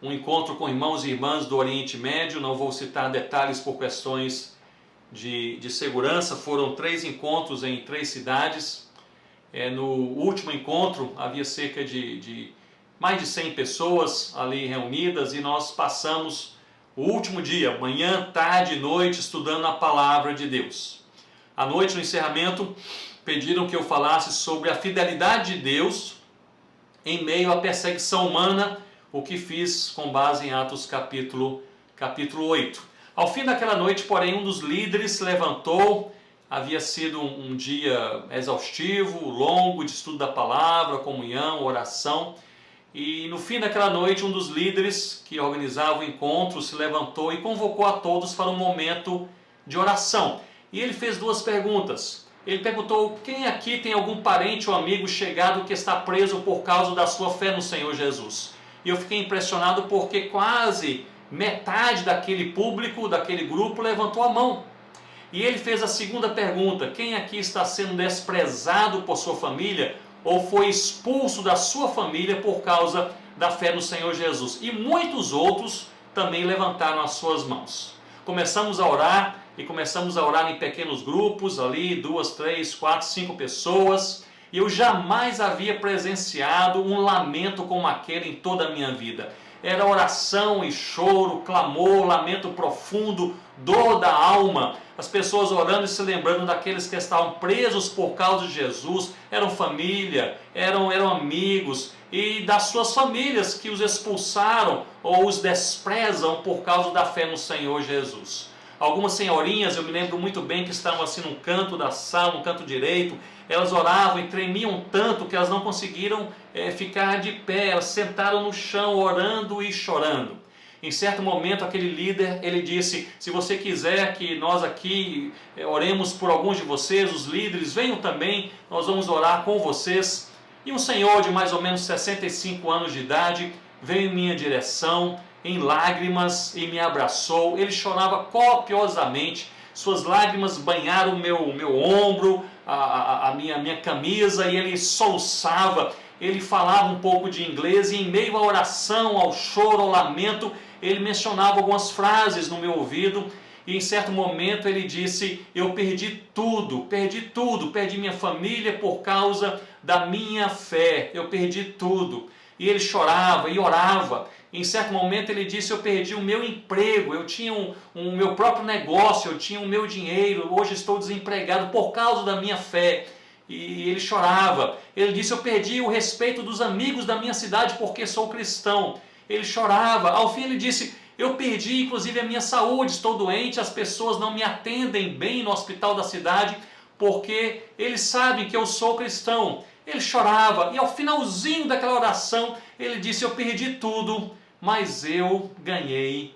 um encontro com irmãos e irmãs do Oriente Médio, não vou citar detalhes por questões de segurança, foram 3 encontros em 3 cidades. No último encontro havia cerca de mais de 100 pessoas ali reunidas e nós passamos o último dia, manhã, tarde e noite, estudando a palavra de Deus. À noite, no encerramento, pediram que eu falasse sobre a fidelidade de Deus em meio à perseguição humana, o que fiz com base em Atos capítulo 8. Ao fim daquela noite, porém, um dos líderes se levantou. Havia sido um dia exaustivo, longo, de estudo da palavra, comunhão, oração. E no fim daquela noite, um dos líderes que organizava o encontro se levantou e convocou a todos para um momento de oração. E ele fez 2 perguntas. Ele perguntou: quem aqui tem algum parente ou amigo chegado que está preso por causa da sua fé no Senhor Jesus? E eu fiquei impressionado porque quase metade daquele público, daquele grupo, levantou a mão. E ele fez a segunda pergunta: quem aqui está sendo desprezado por sua família ou foi expulso da sua família por causa da fé no Senhor Jesus? E muitos outros também levantaram as suas mãos. Começamos a orar em pequenos grupos, ali 2, 3, 4, 5 pessoas. E eu jamais havia presenciado um lamento como aquele em toda a minha vida. Era oração e choro, clamor, lamento profundo, dor da alma. As pessoas orando e se lembrando daqueles que estavam presos por causa de Jesus. Eram família, eram amigos, e das suas famílias que os expulsaram ou os desprezam por causa da fé no Senhor Jesus. Algumas senhorinhas, eu me lembro muito bem, que estavam assim num canto da sala, no canto direito. Elas oravam e tremiam tanto que elas não conseguiram ficar de pé. Elas sentaram no chão orando e chorando. Em certo momento, aquele líder, ele disse: se você quiser que nós aqui oremos por alguns de vocês, os líderes, venham também, nós vamos orar com vocês. E um senhor de mais ou menos 65 anos de idade veio em minha direção, em lágrimas, e me abraçou. Ele chorava copiosamente, suas lágrimas banharam o meu ombro, a minha camisa, e ele soluçava. Ele falava um pouco de inglês, e em meio à oração, ao choro, ao lamento, ele mencionava algumas frases no meu ouvido. E em certo momento ele disse: eu perdi tudo, perdi minha família por causa da minha fé, eu perdi tudo. E ele chorava e orava. Em certo momento ele disse: eu perdi o meu emprego, eu tinha um meu próprio negócio, eu tinha o meu dinheiro, hoje estou desempregado por causa da minha fé. E ele chorava. Ele disse: eu perdi o respeito dos amigos da minha cidade porque sou cristão. Ele chorava. Ao fim ele disse: Eu perdi inclusive a minha saúde, estou doente, as pessoas não me atendem bem no hospital da cidade porque eles sabem que eu sou cristão. Ele chorava e ao finalzinho daquela oração ele disse: eu perdi tudo, mas eu ganhei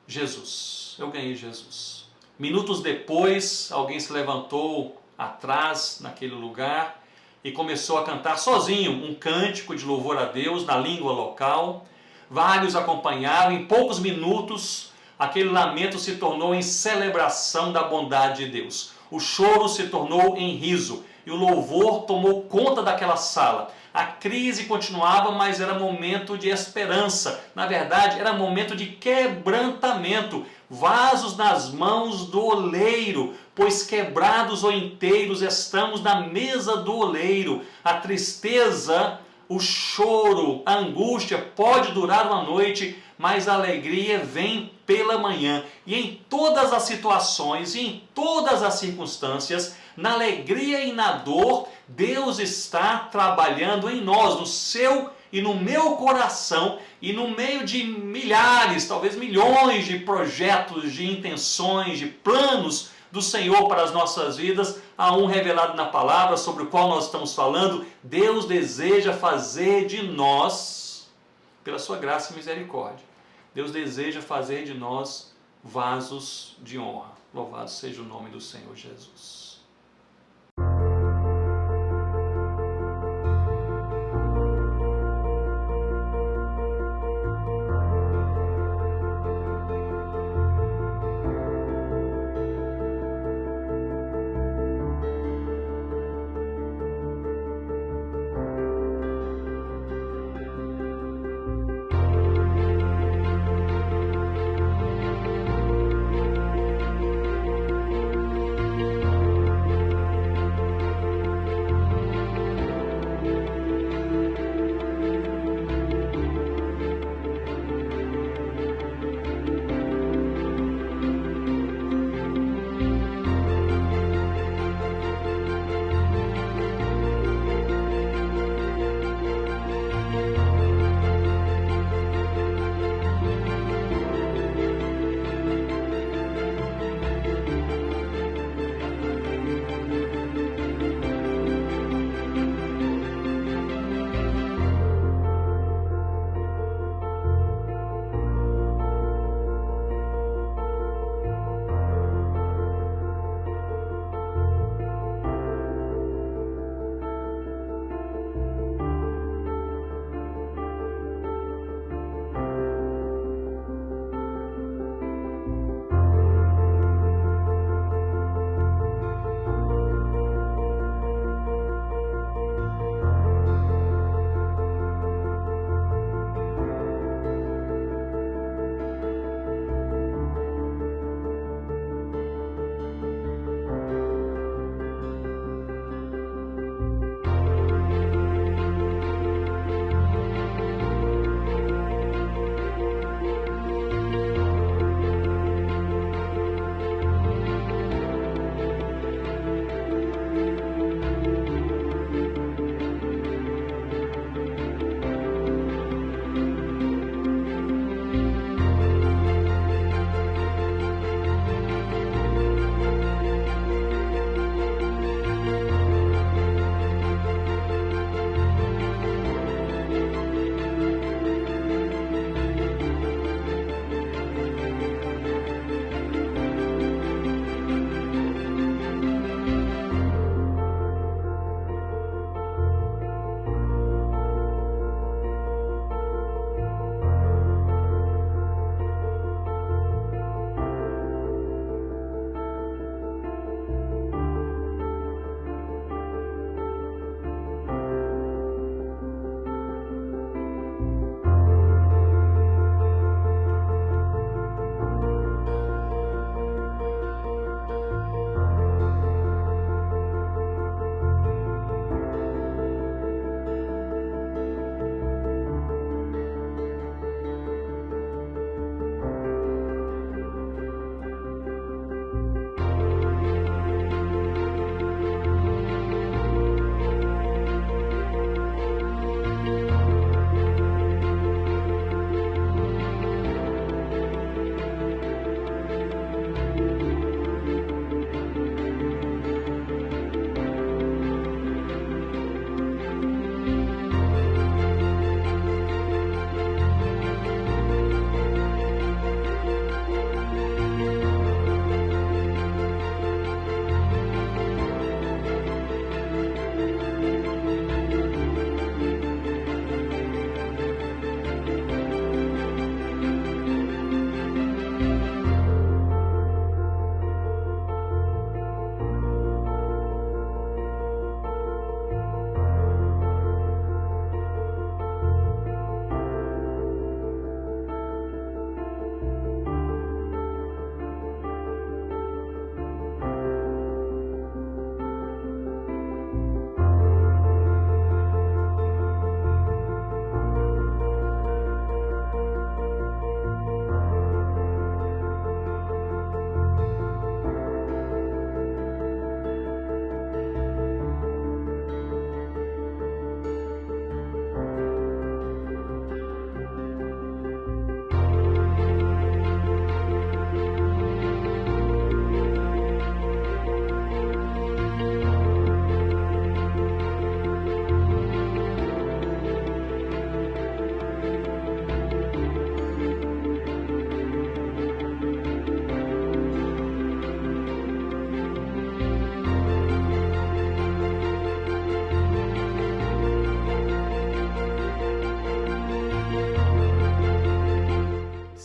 Jesus. Eu ganhei Jesus. Minutos depois, alguém se levantou atrás naquele lugar e começou a cantar sozinho um cântico de louvor a Deus na língua local. Vários acompanharam. Em poucos minutos, aquele lamento se tornou em celebração da bondade de Deus. O choro se tornou em riso e o louvor tomou conta daquela sala. A crise continuava, mas era momento de esperança. Na verdade, era momento de quebrantamento. Vasos nas mãos do oleiro, pois quebrados ou inteiros estamos na mesa do oleiro. A tristeza, o choro, a angústia pode durar uma noite, mas a alegria vem pela manhã. E em todas as situações, e em todas as circunstâncias, na alegria e na dor, Deus está trabalhando em nós, no seu e no meu coração, e no meio de milhares, talvez milhões de projetos, de intenções, de planos do Senhor para as nossas vidas. Há um revelado na palavra sobre o qual nós estamos falando. Deus deseja fazer de nós, pela sua graça e misericórdia, Deus deseja fazer de nós vasos de honra. Louvado seja o nome do Senhor Jesus.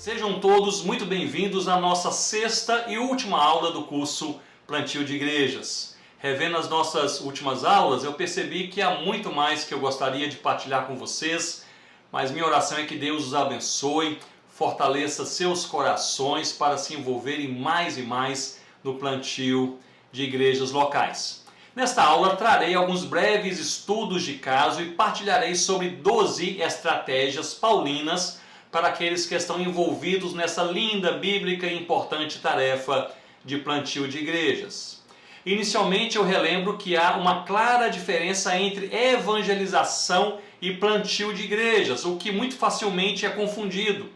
Sejam todos muito bem-vindos à nossa sexta e última aula do curso Plantio de Igrejas. Revendo as nossas últimas aulas, eu percebi que há muito mais que eu gostaria de partilhar com vocês, mas minha oração é que Deus os abençoe, fortaleça seus corações para se envolverem mais e mais no plantio de igrejas locais. Nesta aula trarei alguns breves estudos de caso e partilharei sobre 12 estratégias paulinas para aqueles que estão envolvidos nessa linda, bíblica e importante tarefa de plantio de igrejas. Inicialmente eu relembro que há uma clara diferença entre evangelização e plantio de igrejas, o que muito facilmente é confundido.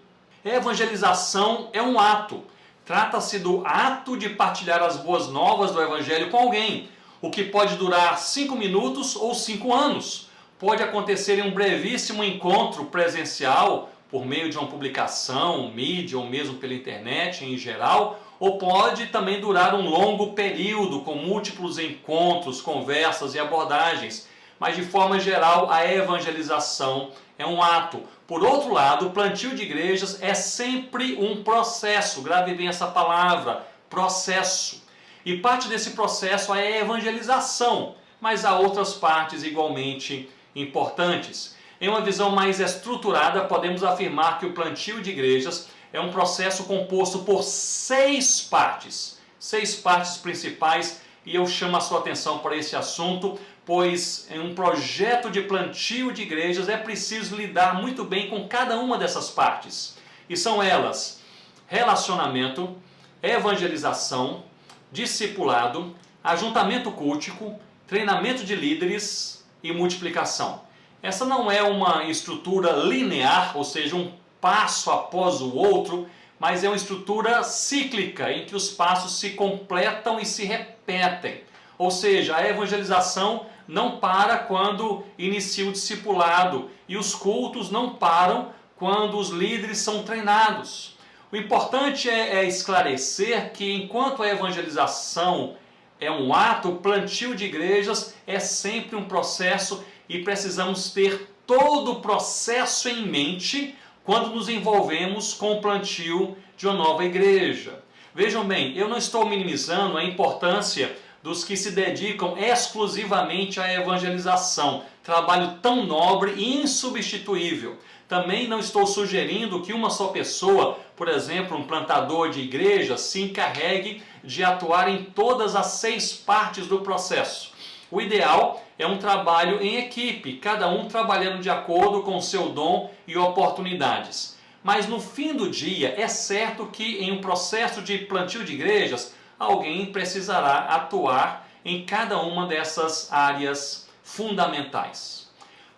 Evangelização é um ato. Trata-se do ato de partilhar as boas novas do Evangelho com alguém, o que pode durar 5 minutos ou 5 anos. Pode acontecer em um brevíssimo encontro presencial, por meio de uma publicação, mídia ou mesmo pela internet em geral, ou pode também durar um longo período com múltiplos encontros, conversas e abordagens. Mas de forma geral, a evangelização é um ato. Por outro lado, o plantio de igrejas é sempre um processo. Grave bem essa palavra, processo. E parte desse processo é a evangelização, mas há outras partes igualmente importantes. Em uma visão mais estruturada, podemos afirmar que o plantio de igrejas é um processo composto por 6 partes. 6 partes principais, e eu chamo a sua atenção para esse assunto, pois em um projeto de plantio de igrejas é preciso lidar muito bem com cada uma dessas partes. E são elas: relacionamento, evangelização, discipulado, ajuntamento cultico, treinamento de líderes e multiplicação. Essa não é uma estrutura linear, ou seja, um passo após o outro, mas é uma estrutura cíclica, em que os passos se completam e se repetem. Ou seja, a evangelização não para quando inicia o discipulado e os cultos não param quando os líderes são treinados. O importante é esclarecer que enquanto a evangelização é um ato, o plantio de igrejas é sempre um processo e precisamos ter todo o processo em mente quando nos envolvemos com o plantio de uma nova igreja. Vejam bem, eu não estou minimizando a importância dos que se dedicam exclusivamente à evangelização, trabalho tão nobre e insubstituível. Também não estou sugerindo que uma só pessoa, por exemplo, um plantador de igreja, se encarregue de atuar em todas as 6 partes do processo. O ideal é um trabalho em equipe, cada um trabalhando de acordo com o seu dom e oportunidades. Mas no fim do dia, é certo que em um processo de plantio de igrejas, alguém precisará atuar em cada uma dessas áreas fundamentais.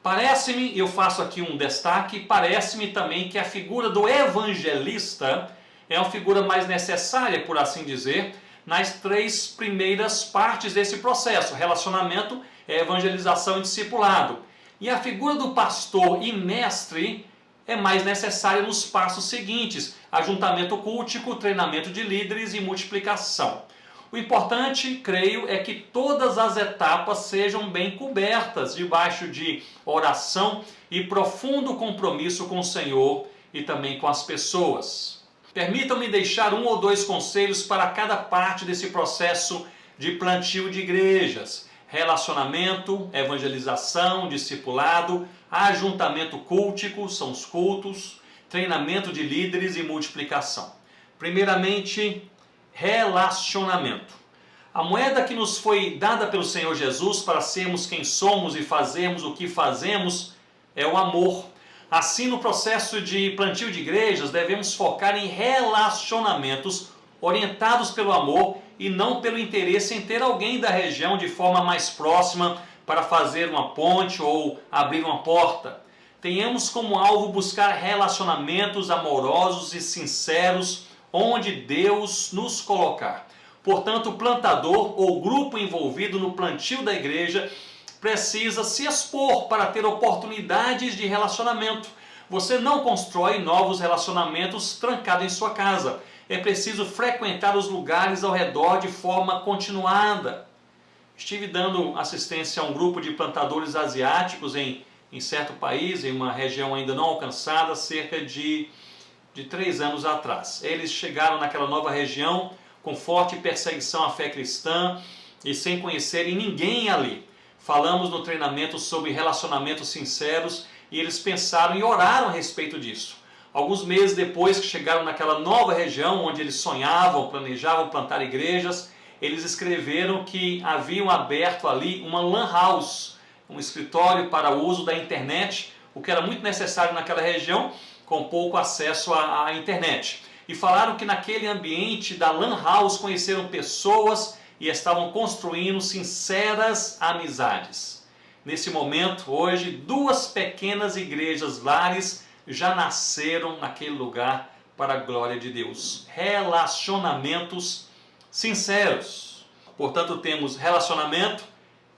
Parece-me, eu faço aqui um destaque, parece-me também que a figura do evangelista é uma figura mais necessária, por assim dizer, nas 3 primeiras partes desse processo: relacionamento, evangelização e discipulado. E a figura do pastor e mestre é mais necessária nos passos seguintes: ajuntamento cultico, treinamento de líderes e multiplicação. O importante, creio, é que todas as etapas sejam bem cobertas debaixo de oração e profundo compromisso com o Senhor e também com as pessoas. Permitam-me deixar 1 ou 2 conselhos para cada parte desse processo de plantio de igrejas: relacionamento, evangelização, discipulado, ajuntamento cultico, são os cultos, treinamento de líderes e multiplicação. Primeiramente, relacionamento. A moeda que nos foi dada pelo Senhor Jesus para sermos quem somos e fazermos o que fazemos é o amor. Assim, no processo de plantio de igrejas, devemos focar em relacionamentos orientados pelo amor e não pelo interesse em ter alguém da região de forma mais próxima para fazer uma ponte ou abrir uma porta. Tenhamos como alvo buscar relacionamentos amorosos e sinceros onde Deus nos colocar. Portanto, o plantador ou grupo envolvido no plantio da igreja precisa se expor para ter oportunidades de relacionamento. Você não constrói novos relacionamentos trancado em sua casa. É preciso frequentar os lugares ao redor de forma continuada. Estive dando assistência a um grupo de plantadores asiáticos em certo país, em uma região ainda não alcançada, cerca de de 3 anos atrás. Eles chegaram naquela nova região com forte perseguição à fé cristã e sem conhecerem ninguém ali. Falamos no treinamento sobre relacionamentos sinceros e eles pensaram e oraram a respeito disso. Alguns meses depois que chegaram naquela nova região onde eles sonhavam, planejavam plantar igrejas, eles escreveram que haviam aberto ali uma lan house, um escritório para o uso da internet, o que era muito necessário naquela região, com pouco acesso à internet. E falaram que naquele ambiente da lan house conheceram pessoas e estavam construindo sinceras amizades. Nesse momento, hoje, 2 pequenas igrejas lares já nasceram naquele lugar para a glória de Deus. Relacionamentos sinceros. Portanto, temos relacionamento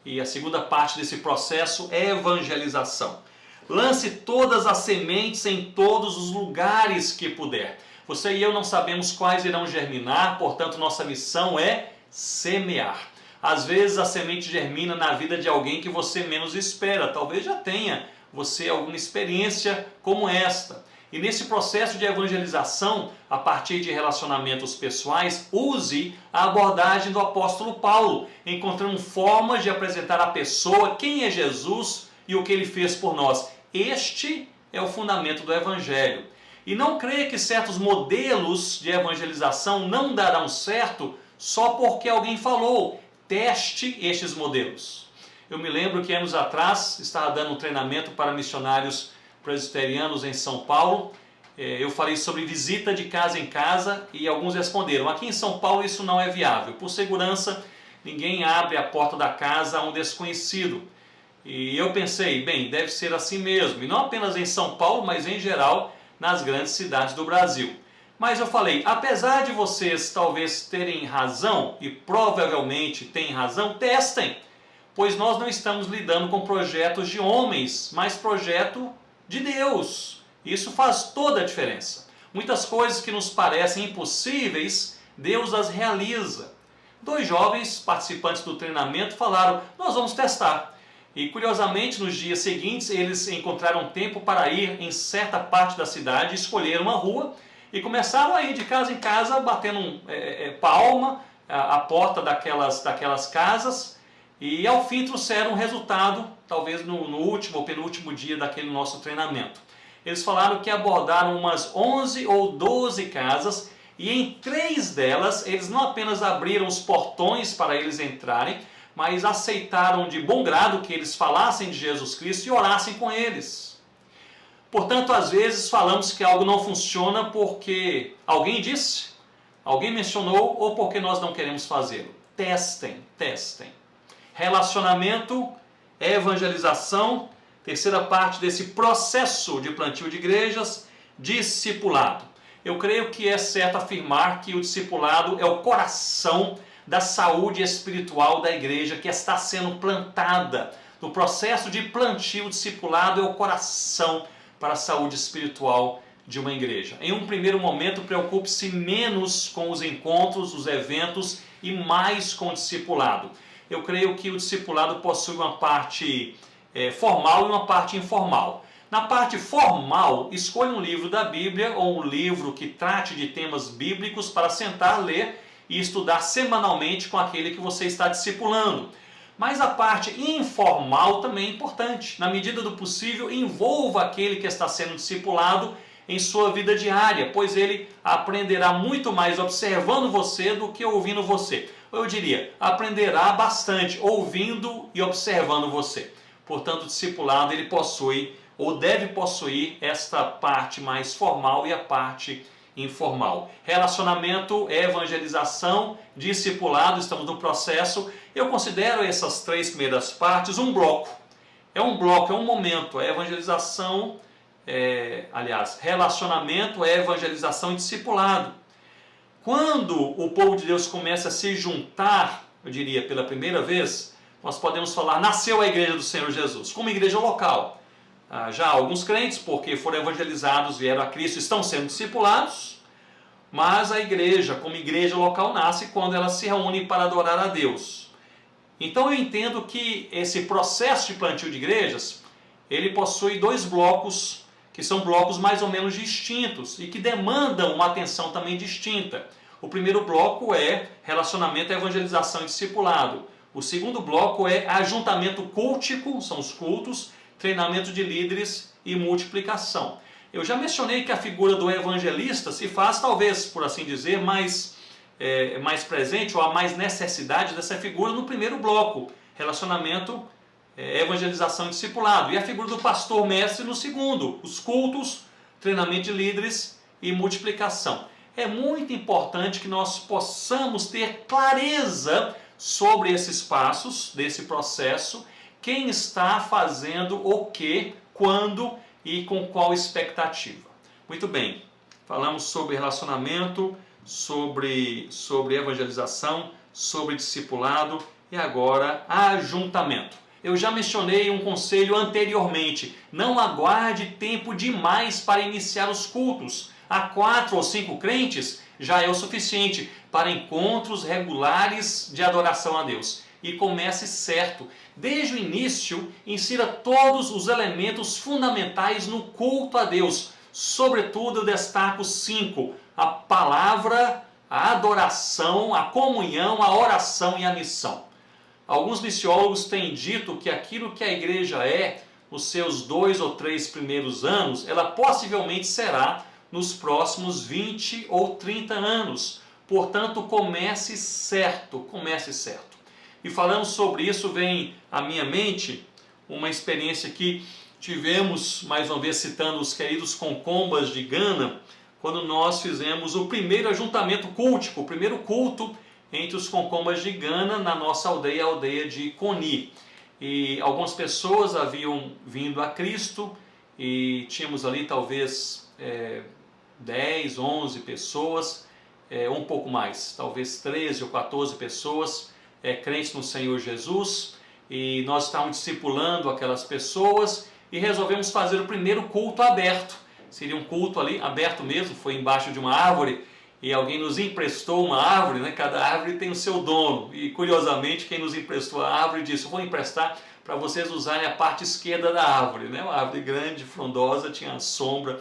e a segunda parte desse processo é evangelização. Lance todas as sementes em todos os lugares que puder. Você e eu não sabemos quais irão germinar, portanto, nossa missão é semear. Às vezes a semente germina na vida de alguém que você menos espera. Talvez já tenha você alguma experiência como esta. E nesse processo de evangelização, a partir de relacionamentos pessoais, use a abordagem do apóstolo Paulo, encontrando formas de apresentar à pessoa quem é Jesus e o que ele fez por nós. Este é o fundamento do Evangelho. E não creia que certos modelos de evangelização não darão certo só porque alguém falou. Teste estes modelos. Eu me lembro que anos atrás estava dando um treinamento para missionários presbiterianos em São Paulo. Eu falei sobre visita de casa em casa e alguns responderam: aqui em São Paulo isso não é viável. Por segurança, ninguém abre a porta da casa a um desconhecido. E eu pensei, bem, deve ser assim mesmo. E não apenas em São Paulo, mas em geral nas grandes cidades do Brasil. Mas eu falei, apesar de vocês talvez terem razão, e provavelmente têm razão, testem. Pois nós não estamos lidando com projetos de homens, mas projeto de Deus. Isso faz toda a diferença. Muitas coisas que nos parecem impossíveis, Deus as realiza. 2 jovens participantes do treinamento falaram, nós vamos testar. E curiosamente, nos dias seguintes, eles encontraram tempo para ir em certa parte da cidade, escolheram uma rua e começaram a ir de casa em casa, batendo palma à porta daquelas casas. E ao fim trouxeram um resultado, talvez no último ou penúltimo dia daquele nosso treinamento. Eles falaram que abordaram umas 11 ou 12 casas e em 3 delas eles não apenas abriram os portões para eles entrarem, mas aceitaram de bom grado que eles falassem de Jesus Cristo e orassem com eles. Portanto, às vezes falamos que algo não funciona porque alguém disse, alguém mencionou ou porque nós não queremos fazê-lo. Testem. Relacionamento, evangelização, terceira parte desse processo de plantio de igrejas, discipulado. Eu creio que é certo afirmar que o discipulado é o coração da saúde espiritual da igreja que está sendo plantada. No processo de plantio, o discipulado é o coração para a saúde espiritual de uma igreja. Em um primeiro momento, preocupe-se menos com os encontros, os eventos e mais com o discipulado. Eu creio que o discipulado possui uma parte formal e uma parte informal. Na parte formal, escolha um livro da Bíblia ou um livro que trate de temas bíblicos para sentar, ler e estudar semanalmente com aquele que você está discipulando. Mas a parte informal também é importante. Na medida do possível, envolva aquele que está sendo discipulado em sua vida diária, pois ele aprenderá muito mais observando você do que ouvindo você. Eu diria, aprenderá bastante ouvindo e observando você. Portanto, o discipulado ele possui ou deve possuir esta parte mais formal e a parte informal. Relacionamento, evangelização, discipulado, estamos no processo. Eu considero essas 3 primeiras partes um bloco. É um momento. A evangelização, relacionamento, evangelização e discipulado. Quando o povo de Deus começa a se juntar, eu diria pela primeira vez, nós podemos falar, nasceu a igreja do Senhor Jesus, como igreja local. Já alguns crentes, porque foram evangelizados, vieram a Cristo, estão sendo discipulados, mas a igreja, como igreja local, nasce quando ela se reúne para adorar a Deus. Então eu entendo que esse processo de plantio de igrejas, ele possui 2 blocos que são blocos mais ou menos distintos e que demandam uma atenção também distinta. O primeiro bloco é relacionamento, evangelização e discipulado. O segundo bloco é ajuntamento cultico, são os cultos, treinamento de líderes e multiplicação. Eu já mencionei que a figura do evangelista se faz, talvez, por assim dizer, mais presente, ou há mais necessidade dessa figura no primeiro bloco, relacionamento, evangelização e discipulado. E a figura do pastor mestre no segundo, os cultos, treinamento de líderes e multiplicação. É muito importante que nós possamos ter clareza sobre esses passos desse processo, quem está fazendo o que, quando e com qual expectativa. Muito bem, falamos sobre relacionamento, sobre evangelização, sobre discipulado e agora ajuntamento. Eu já mencionei um conselho anteriormente, não aguarde tempo demais para iniciar os cultos. Há 4 ou 5 crentes já é o suficiente para encontros regulares de adoração a Deus. E comece certo. Desde o início, insira todos os elementos fundamentais no culto a Deus. Sobretudo, eu destaco 5. A palavra, a adoração, a comunhão, a oração e a missão. Alguns missiólogos têm dito que aquilo que a igreja é, nos seus 2 ou 3 primeiros anos, ela possivelmente será nos próximos 20 ou 30 anos. Portanto, comece certo, comece certo. E falando sobre isso, vem à minha mente uma experiência que tivemos, mais uma vez citando os queridos concombas de Gana, quando nós fizemos o primeiro ajuntamento cultico, o primeiro culto entre os concombas de Gana na nossa aldeia, a aldeia de Coni. E algumas pessoas haviam vindo a Cristo e tínhamos ali talvez 10, 11 pessoas, um pouco mais, talvez 13 ou 14 pessoas crentes no Senhor Jesus, e nós estávamos discipulando aquelas pessoas e resolvemos fazer o primeiro culto aberto. Seria um culto ali aberto mesmo, foi embaixo de uma árvore e alguém nos emprestou uma árvore, né? Cada árvore tem o seu dono, e curiosamente quem nos emprestou a árvore disse: vou emprestar para vocês usarem a parte esquerda da árvore, né? Uma árvore grande, frondosa, tinha sombra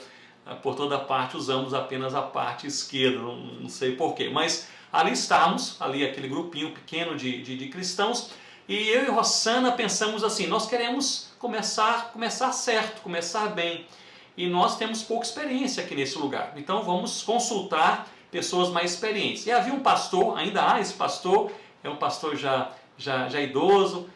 por toda parte, usamos apenas a parte esquerda, não sei porquê, mas ali estávamos, ali aquele grupinho pequeno de cristãos, e eu e Rossana pensamos assim: nós queremos começar certo, começar bem, e nós temos pouca experiência aqui nesse lugar, então vamos consultar pessoas mais experientes. E havia um pastor, ainda há esse pastor, é um pastor já idoso,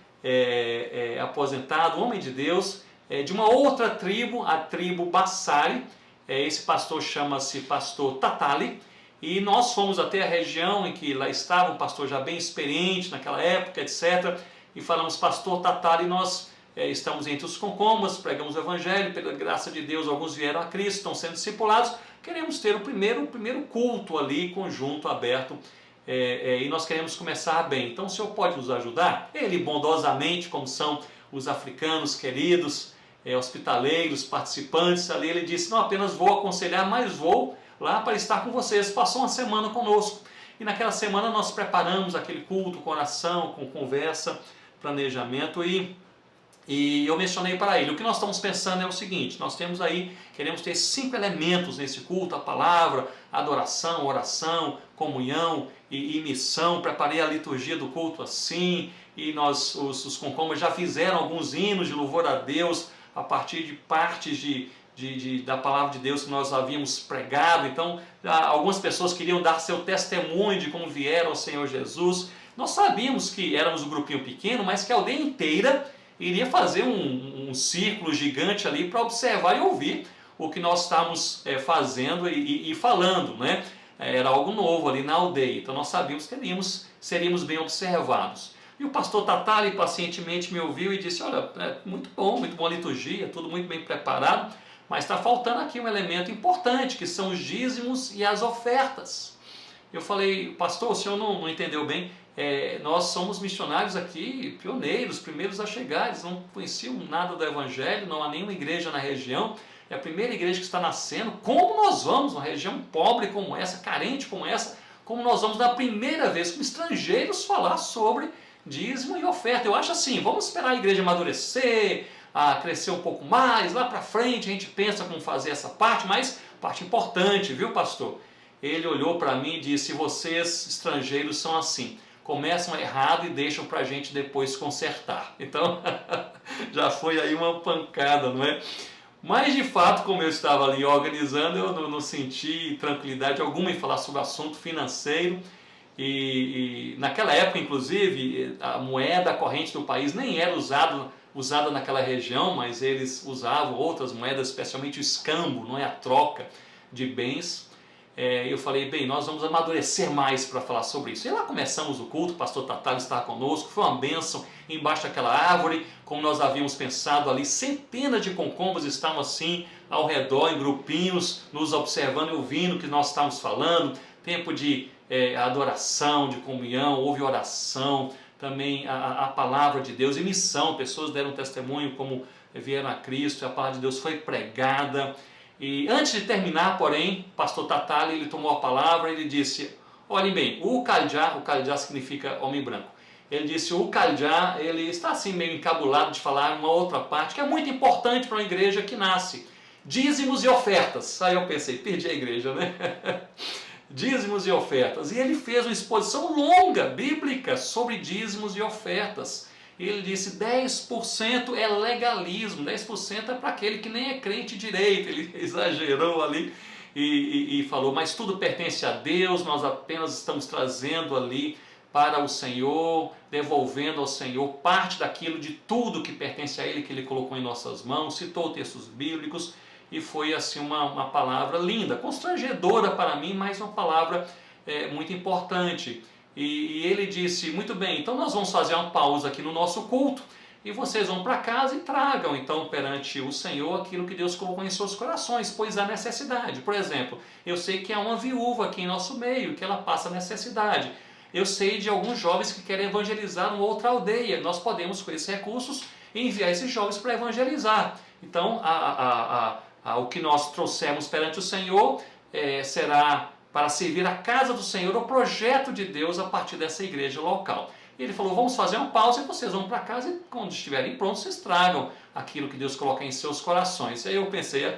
aposentado, homem de Deus, de uma outra tribo, a tribo Bassari. Esse pastor chama-se pastor Tatali, e nós fomos até a região em que lá estava um pastor já bem experiente naquela época, etc. E falamos: pastor Tatali, nós estamos entre os concombas, pregamos o evangelho, pela graça de Deus alguns vieram a Cristo, estão sendo discipulados, queremos ter o primeiro culto ali, conjunto, aberto, e nós queremos começar bem, então o senhor pode nos ajudar? Ele bondosamente, como são os africanos queridos, hospitaleiros, participantes ali, ele disse: não apenas vou aconselhar, mas vou lá para estar com vocês. Passou uma semana conosco, e naquela semana nós preparamos aquele culto com oração, com conversa, planejamento, e eu mencionei para ele: o que nós estamos pensando é o seguinte, nós temos aí, queremos ter 5 elementos nesse culto: a palavra, adoração, oração, comunhão e missão. Preparei a liturgia do culto assim, e os concombas já fizeram alguns hinos de louvor a Deus a partir de partes da palavra de Deus que nós havíamos pregado. Então, algumas pessoas queriam dar seu testemunho de como vieram ao Senhor Jesus. Nós sabíamos que éramos um grupinho pequeno, mas que a aldeia inteira iria fazer um círculo gigante ali para observar e ouvir o que nós estávamos fazendo e falando, né? Era algo novo ali na aldeia, então nós sabíamos que seríamos bem observados. E o pastor Tatali pacientemente me ouviu e disse: olha, muito boa liturgia, tudo muito bem preparado, mas está faltando aqui um elemento importante, que são os dízimos e as ofertas. Eu falei: pastor, o senhor não entendeu bem, nós somos missionários aqui, pioneiros, primeiros a chegar, eles não conheciam nada do evangelho, não há nenhuma igreja na região, é a primeira igreja que está nascendo. Como nós vamos, uma região pobre como essa, carente como essa, como nós vamos da primeira vez como estrangeiros falar sobre dízimo e oferta? Eu acho assim, vamos esperar a igreja amadurecer, a crescer um pouco mais, lá para frente a gente pensa como fazer essa parte, mas parte importante, viu, pastor? Ele olhou para mim e disse: vocês estrangeiros são assim, começam errado e deixam para a gente depois consertar. Então, já foi aí uma pancada, não é? Mas de fato, como eu estava ali organizando, eu não senti tranquilidade alguma em falar sobre o assunto financeiro. E naquela época, inclusive, a moeda corrente do país nem era usada naquela região, mas eles usavam outras moedas, especialmente o escambo, não é, a troca de bens. Eu falei, bem, nós vamos amadurecer mais para falar sobre isso. E lá começamos o culto, o pastor Tatá estava conosco, foi uma bênção embaixo daquela árvore, como nós havíamos pensado ali, centenas de concombas estavam assim ao redor, em grupinhos, nos observando e ouvindo o que nós estávamos falando, tempo de adoração, de comunhão, houve oração, também a palavra de Deus e missão, pessoas deram testemunho como vieram a Cristo, e a palavra de Deus foi pregada. E antes de terminar, porém, o pastor Tatá, ele tomou a palavra e ele disse, olhem bem, o Kaljá significa homem branco, ele disse, o Kaljá, ele está assim meio encabulado de falar uma outra parte que é muito importante para uma igreja que nasce, dízimos e ofertas. Aí eu pensei, perdi a igreja, né? Dízimos e ofertas. E ele fez uma exposição longa, bíblica, sobre dízimos e ofertas. Ele disse 10% é legalismo, 10% é para aquele que nem é crente direito. Ele exagerou ali e falou, mas tudo pertence a Deus, nós apenas estamos trazendo ali para o Senhor, devolvendo ao Senhor parte daquilo, de tudo que pertence a Ele, que Ele colocou em nossas mãos, citou textos bíblicos, e foi assim uma palavra linda, constrangedora para mim, mas uma palavra muito importante. E ele disse, muito bem, então nós vamos fazer uma pausa aqui no nosso culto, e vocês vão para casa e tragam então perante o Senhor aquilo que Deus colocou em seus corações, pois há necessidade. Por exemplo, eu sei que há uma viúva aqui em nosso meio, que ela passa necessidade. Eu sei de alguns jovens que querem evangelizar uma outra aldeia. Nós podemos, com esses recursos, enviar esses jovens para evangelizar. Então, o que nós trouxemos perante o Senhor será para servir a casa do Senhor, o projeto de Deus a partir dessa igreja local. E ele falou, vamos fazer uma pausa e vocês vão para casa e quando estiverem prontos, vocês tragam aquilo que Deus coloca em seus corações. E aí eu pensei,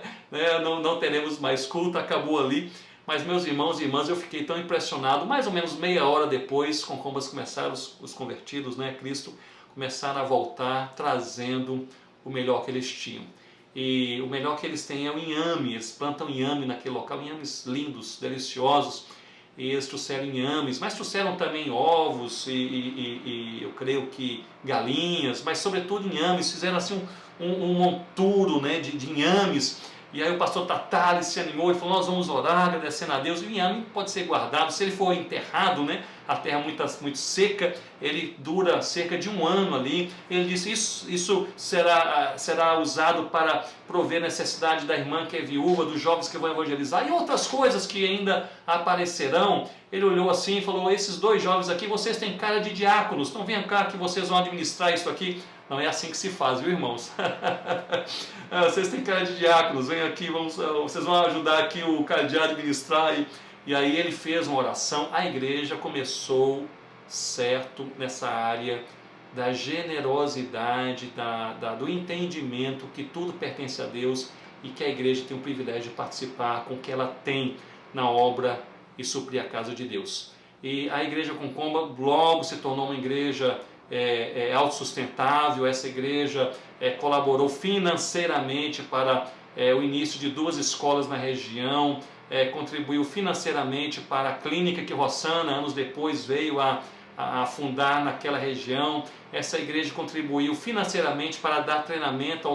não teremos mais culto, acabou ali. Mas meus irmãos e irmãs, eu fiquei tão impressionado, mais ou menos meia hora depois, como começaram os convertidos, né, Cristo, começaram a voltar trazendo o melhor que eles tinham. E o melhor que eles têm é o inhame, eles plantam inhame naquele local, inhames lindos, deliciosos, e eles trouxeram inhames, mas trouxeram também ovos e eu creio que galinhas, mas sobretudo inhames, fizeram assim um monturo, né, de inhames. E aí o pastor Tatá se animou e falou, nós vamos orar, agradecendo a Deus. E o inhame pode ser guardado, se ele for enterrado, né, a terra muito seca, ele dura cerca de 1 ano ali. Ele disse, isso será usado para prover a necessidade da irmã que é viúva, dos jovens que vão evangelizar, e outras coisas que ainda aparecerão. Ele olhou assim e falou, esses 2 jovens aqui, vocês têm cara de diáconos, então venham cá que vocês vão administrar isso aqui. Não é assim que se faz, viu, irmãos? Vocês têm cara de diáconos, vem aqui, vocês vão ajudar aqui o Kaljá a administrar. E aí ele fez uma oração, a igreja começou certo nessa área da generosidade, do entendimento que tudo pertence a Deus e que a igreja tem o privilégio de participar com o que ela tem na obra e suprir a casa de Deus. E a igreja Concomba logo se tornou uma igreja autossustentável. Essa igreja colaborou financeiramente para o início de 2 escolas na região, contribuiu financeiramente para a clínica que Rossana, anos depois, veio a fundar naquela região. Essa igreja contribuiu financeiramente para dar treinamento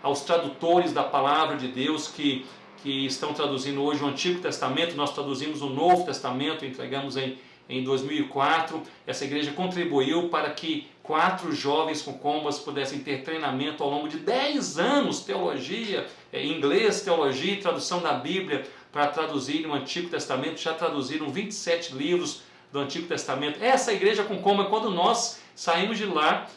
aos tradutores da palavra de Deus que estão traduzindo hoje o Antigo Testamento. Nós traduzimos o Novo Testamento, entregamos em 2004, essa igreja contribuiu para que 4 jovens concombas pudessem ter treinamento ao longo de 10 anos, teologia, inglês, teologia e tradução da Bíblia, para traduzir o Antigo Testamento. Já traduziram 27 livros do Antigo Testamento. Essa igreja com como é quando nós saímos de lá,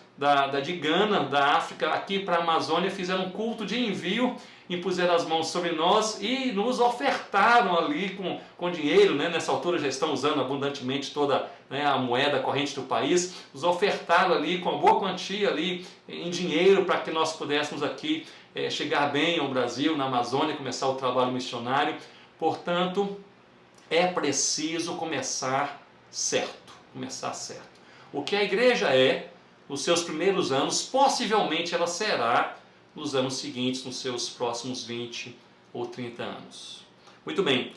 de Gana, da África, aqui para a Amazônia, fizeram um culto de envio, impuseram as mãos sobre nós e nos ofertaram ali com dinheiro, né? Nessa altura já estão usando abundantemente toda, né, a moeda corrente do país, nos ofertaram ali com uma boa quantia ali em dinheiro para que nós pudéssemos aqui chegar bem ao Brasil, na Amazônia, começar o trabalho missionário. Portanto, é preciso começar certo. O que a igreja é nos seus primeiros anos, possivelmente ela será nos anos seguintes, nos seus próximos 20 ou 30 anos. Muito bem,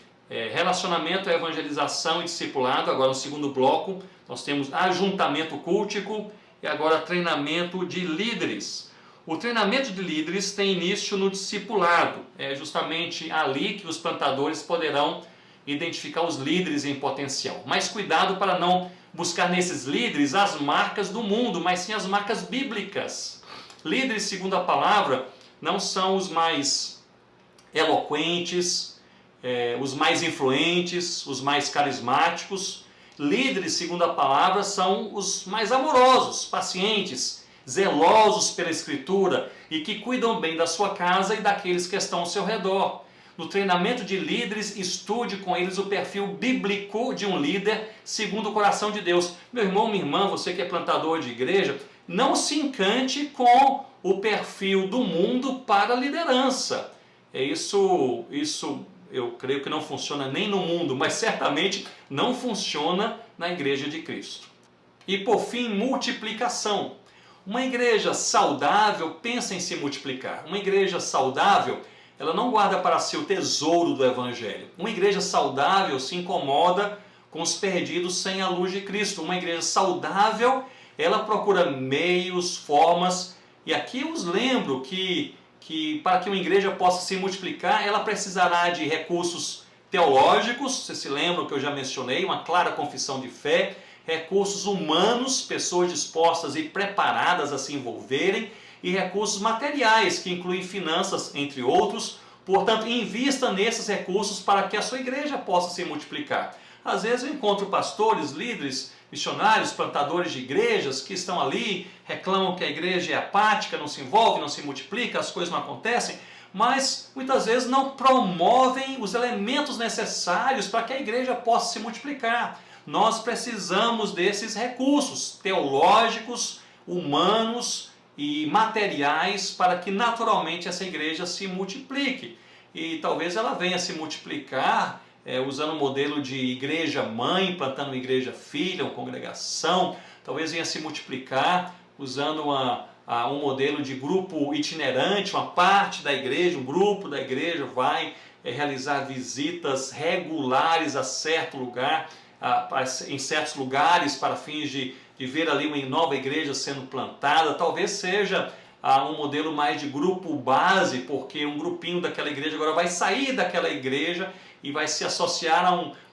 relacionamento, evangelização e discipulado. Agora no segundo bloco nós temos ajuntamento cultico e agora treinamento de líderes. O treinamento de líderes tem início no discipulado. É justamente ali que os plantadores poderão identificar os líderes em potencial. Mas cuidado para não buscar nesses líderes as marcas do mundo, mas sim as marcas bíblicas. Líderes, segundo a palavra, não são os mais eloquentes, os mais influentes, os mais carismáticos. Líderes, segundo a palavra, são os mais amorosos, pacientes, zelosos pela Escritura e que cuidam bem da sua casa e daqueles que estão ao seu redor. No treinamento de líderes, estude com eles o perfil bíblico de um líder segundo o coração de Deus. Meu irmão, minha irmã, você que é plantador de igreja, não se encante com o perfil do mundo para a liderança. Isso eu creio que não funciona nem no mundo, mas certamente não funciona na igreja de Cristo. E por fim, multiplicação. Uma igreja saudável pensa em se multiplicar. Uma igreja saudável, ela não guarda para si o tesouro do Evangelho. Uma igreja saudável se incomoda com os perdidos sem a luz de Cristo. Uma igreja saudável, ela procura meios, formas. E aqui eu os lembro que para que uma igreja possa se multiplicar, ela precisará de recursos teológicos. Você se lembra que eu já mencionei, uma clara confissão de fé. Recursos humanos, pessoas dispostas e preparadas a se envolverem. E recursos materiais, que incluem finanças, entre outros. Portanto, invista nesses recursos para que a sua igreja possa se multiplicar. Às vezes eu encontro pastores, líderes, missionários, plantadores de igrejas que estão ali, reclamam que a igreja é apática, não se envolve, não se multiplica, as coisas não acontecem, mas muitas vezes não promovem os elementos necessários para que a igreja possa se multiplicar. Nós precisamos desses recursos teológicos, humanos e materiais para que naturalmente essa igreja se multiplique. E talvez ela venha se multiplicar usando o modelo de igreja mãe, plantando uma igreja filha, uma congregação. Talvez venha se multiplicar usando um modelo de grupo itinerante, uma parte da igreja, um grupo da igreja vai realizar visitas regulares a certo lugar, em certos lugares para fins de ver ali uma nova igreja sendo plantada. Talvez seja um modelo mais de grupo base, porque um grupinho daquela igreja agora vai sair daquela igreja e vai se associar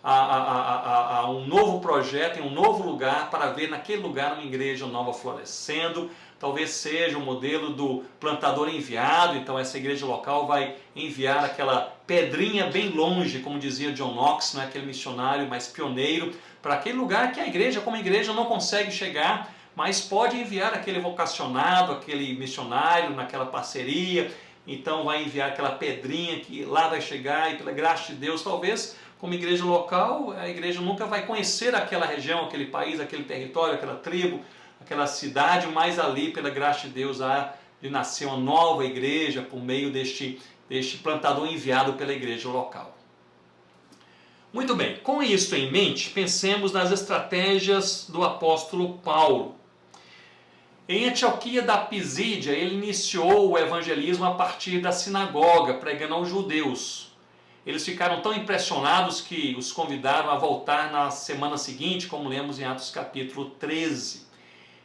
a um novo projeto, em um novo lugar, para ver naquele lugar uma igreja nova florescendo. Talvez seja o modelo do plantador enviado, então essa igreja local vai enviar aquela pedrinha bem longe, como dizia John Knox, né, aquele missionário mais pioneiro, para aquele lugar que a igreja, como igreja, não consegue chegar, mas pode enviar aquele vocacionado, aquele missionário naquela parceria. Então vai enviar aquela pedrinha que lá vai chegar e pela graça de Deus, talvez como igreja local, a igreja nunca vai conhecer aquela região, aquele país, aquele território, aquela tribo, aquela cidade, mas ali pela graça de Deus há de nascer uma nova igreja por meio deste plantador enviado pela igreja local. Muito bem, com isso em mente, pensemos nas estratégias do apóstolo Paulo. Em Antioquia da Pisídia, ele iniciou o evangelismo a partir da sinagoga, pregando aos judeus. Eles ficaram tão impressionados que os convidaram a voltar na semana seguinte, como lemos em Atos capítulo 13.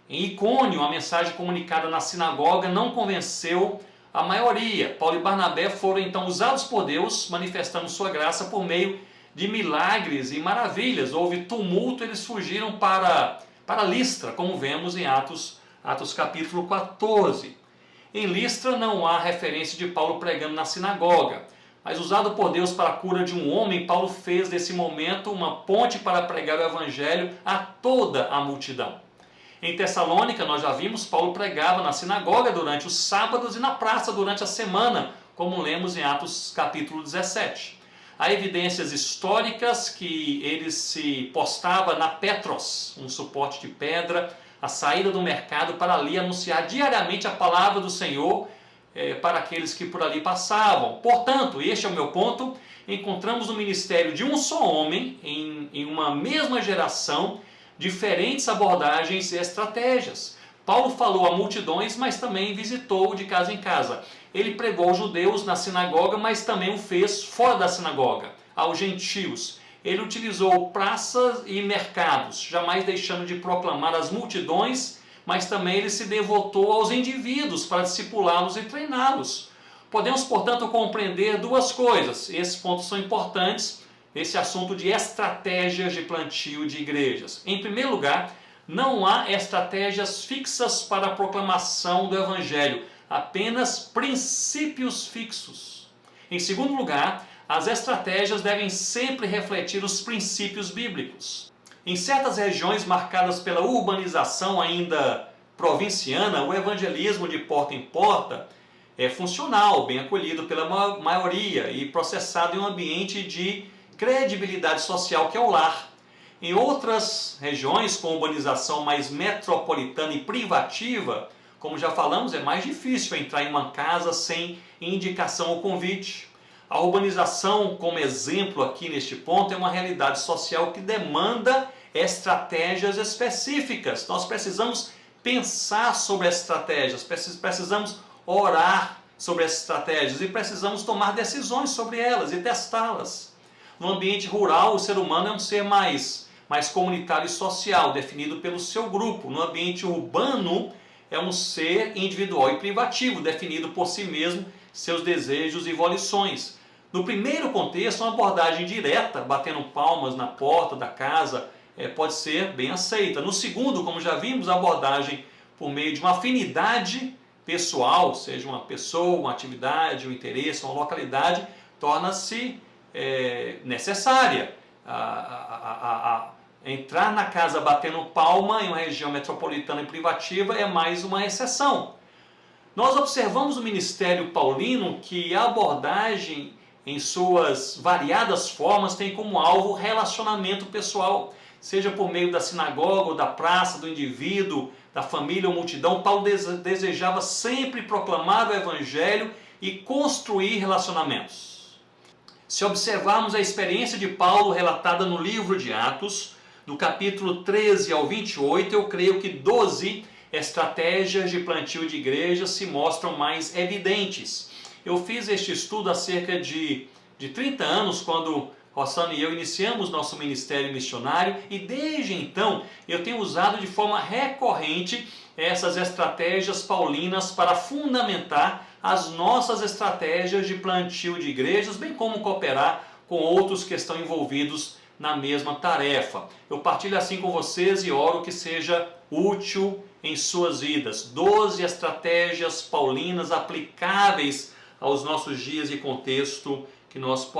Em Icônio, a mensagem comunicada na sinagoga não convenceu a maioria. Paulo e Barnabé foram então usados por Deus, manifestando sua graça por meio de milagres e maravilhas. Houve tumulto, eles fugiram para Listra, como vemos em Atos capítulo 14. Em Listra não há referência de Paulo pregando na sinagoga. Mas usado por Deus para a cura de um homem, Paulo fez desse momento uma ponte para pregar o evangelho a toda a multidão. Em Tessalônica, nós já vimos, Paulo pregava na sinagoga durante os sábados e na praça durante a semana, como lemos em Atos capítulo 17. Há evidências históricas que ele se postava na Petros, um suporte de pedra, a saída do mercado, para ali anunciar diariamente a palavra do Senhor para aqueles que por ali passavam. Portanto, este é o meu ponto, encontramos no ministério de um só homem, em uma mesma geração, diferentes abordagens e estratégias. Paulo falou a multidões, mas também visitou de casa em casa. Ele pregou aos judeus na sinagoga, mas também o fez fora da sinagoga, aos gentios. Ele utilizou praças e mercados, jamais deixando de proclamar às multidões, mas também ele se devotou aos indivíduos para discipulá-los e treiná-los. Podemos, portanto, compreender duas coisas. Esses pontos são importantes nesse assunto de estratégias de plantio de igrejas. Em primeiro lugar, não há estratégias fixas para a proclamação do evangelho, apenas princípios fixos. Em segundo lugar, as estratégias devem sempre refletir os princípios bíblicos. Em certas regiões marcadas pela urbanização ainda provinciana, o evangelismo de porta em porta é funcional, bem acolhido pela maioria e processado em um ambiente de credibilidade social que é o lar. Em outras regiões com urbanização mais metropolitana e privativa, como já falamos, é mais difícil entrar em uma casa sem indicação ou convite. A urbanização, como exemplo aqui neste ponto, é uma realidade social que demanda estratégias específicas. Nós precisamos pensar sobre as estratégias, precisamos orar sobre as estratégias e precisamos tomar decisões sobre elas e testá-las. No ambiente rural, o ser humano é um ser mais comunitário e social, definido pelo seu grupo. No ambiente urbano, é um ser individual e privativo, definido por si mesmo, seus desejos e volições. No primeiro contexto, uma abordagem direta, batendo palmas na porta da casa, pode ser bem aceita. No segundo, como já vimos, a abordagem por meio de uma afinidade pessoal, seja uma pessoa, uma atividade, um interesse, uma localidade, torna-se necessária. Entrar na casa batendo palma em uma região metropolitana e privativa é mais uma exceção. Nós observamos no ministério paulino que a abordagem, em suas variadas formas, tem como alvo relacionamento pessoal, seja por meio da sinagoga ou da praça, do indivíduo, da família ou multidão. Paulo desejava sempre proclamar o evangelho e construir relacionamentos. Se observarmos a experiência de Paulo relatada no livro de Atos, do capítulo 13 ao 28, eu creio que 12 estratégias de plantio de igrejas se mostram mais evidentes. Eu fiz este estudo há cerca de 30 anos, quando Rossana e eu iniciamos nosso ministério missionário, e desde então eu tenho usado de forma recorrente essas estratégias paulinas para fundamentar as nossas estratégias de plantio de igrejas, bem como cooperar com outros que estão envolvidos na mesma tarefa. Eu partilho assim com vocês e oro que seja útil em suas vidas. 12 estratégias paulinas aplicáveis aos nossos dias e contexto que nós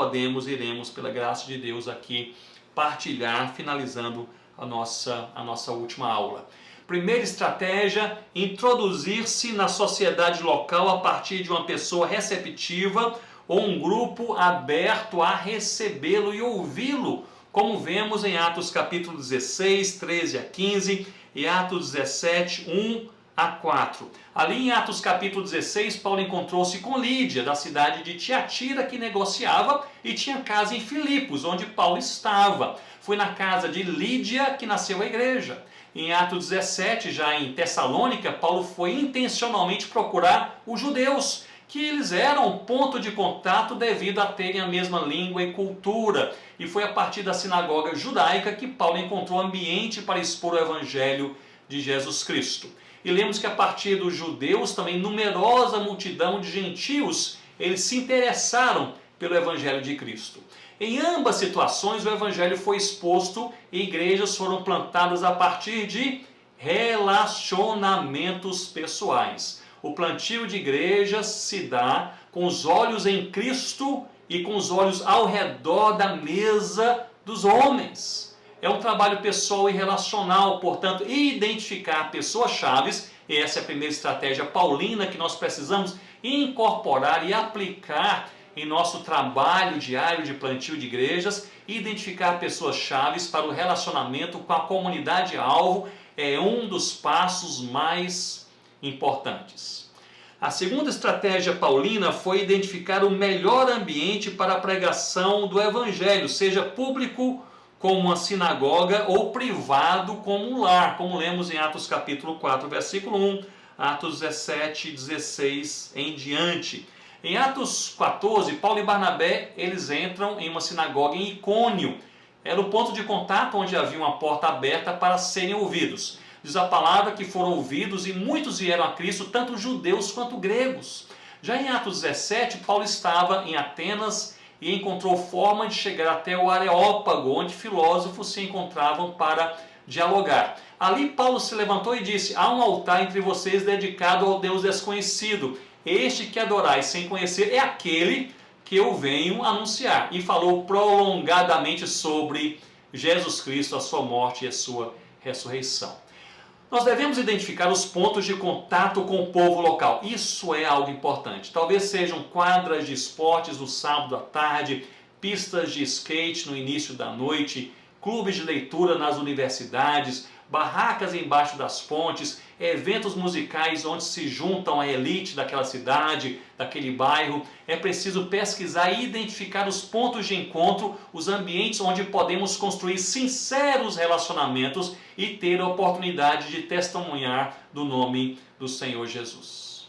iremos, pela graça de Deus, aqui partilhar, finalizando a nossa última aula. Primeira estratégia, introduzir-se na sociedade local a partir de uma pessoa receptiva ou um grupo aberto a recebê-lo e ouvi-lo, como vemos em Atos capítulo 16, 13 a 15 e Atos 17, 1 a 4. Ali em Atos capítulo 16, Paulo encontrou-se com Lídia, da cidade de Tiatira, que negociava e tinha casa em Filipos, onde Paulo estava. Foi na casa de Lídia que nasceu a igreja. Em Atos 17, já em Tessalônica, Paulo foi intencionalmente procurar os judeus, que eles eram ponto de contato devido a terem a mesma língua e cultura. E foi a partir da sinagoga judaica que Paulo encontrou ambiente para expor o evangelho de Jesus Cristo. E lemos que a partir dos judeus, também numerosa multidão de gentios, eles se interessaram pelo evangelho de Cristo. Em ambas situações, o evangelho foi exposto e igrejas foram plantadas a partir de relacionamentos pessoais. O plantio de igrejas se dá com os olhos em Cristo e com os olhos ao redor da mesa dos homens. É um trabalho pessoal e relacional, portanto, identificar pessoas-chaves, e essa é a primeira estratégia paulina que nós precisamos incorporar e aplicar em nosso trabalho diário de plantio de igrejas. Identificar pessoas-chaves para o relacionamento com a comunidade-alvo é um dos passos mais importantes. A segunda estratégia paulina foi identificar o melhor ambiente para a pregação do Evangelho, seja público como uma sinagoga ou privado como um lar, como lemos em Atos capítulo 4, versículo 1, Atos 17, 16 em diante. Em Atos 14, Paulo e Barnabé, eles entram em uma sinagoga em Icônio. Era o ponto de contato onde havia uma porta aberta para serem ouvidos. Diz a palavra que foram ouvidos e muitos vieram a Cristo, tanto judeus quanto gregos. Já em Atos 17, Paulo estava em Atenas e encontrou forma de chegar até o Areópago, onde filósofos se encontravam para dialogar. Ali Paulo se levantou e disse: há um altar entre vocês dedicado ao Deus desconhecido. Este que adorais sem conhecer é aquele que eu venho anunciar. E falou prolongadamente sobre Jesus Cristo, a sua morte e a sua ressurreição. Nós devemos identificar os pontos de contato com o povo local. Isso é algo importante. Talvez sejam quadras de esportes no sábado à tarde, pistas de skate no início da noite, clubes de leitura nas universidades, barracas embaixo das pontes, eventos musicais onde se juntam a elite daquela cidade, daquele bairro. É preciso pesquisar e identificar os pontos de encontro, os ambientes onde podemos construir sinceros relacionamentos e ter a oportunidade de testemunhar do nome do Senhor Jesus.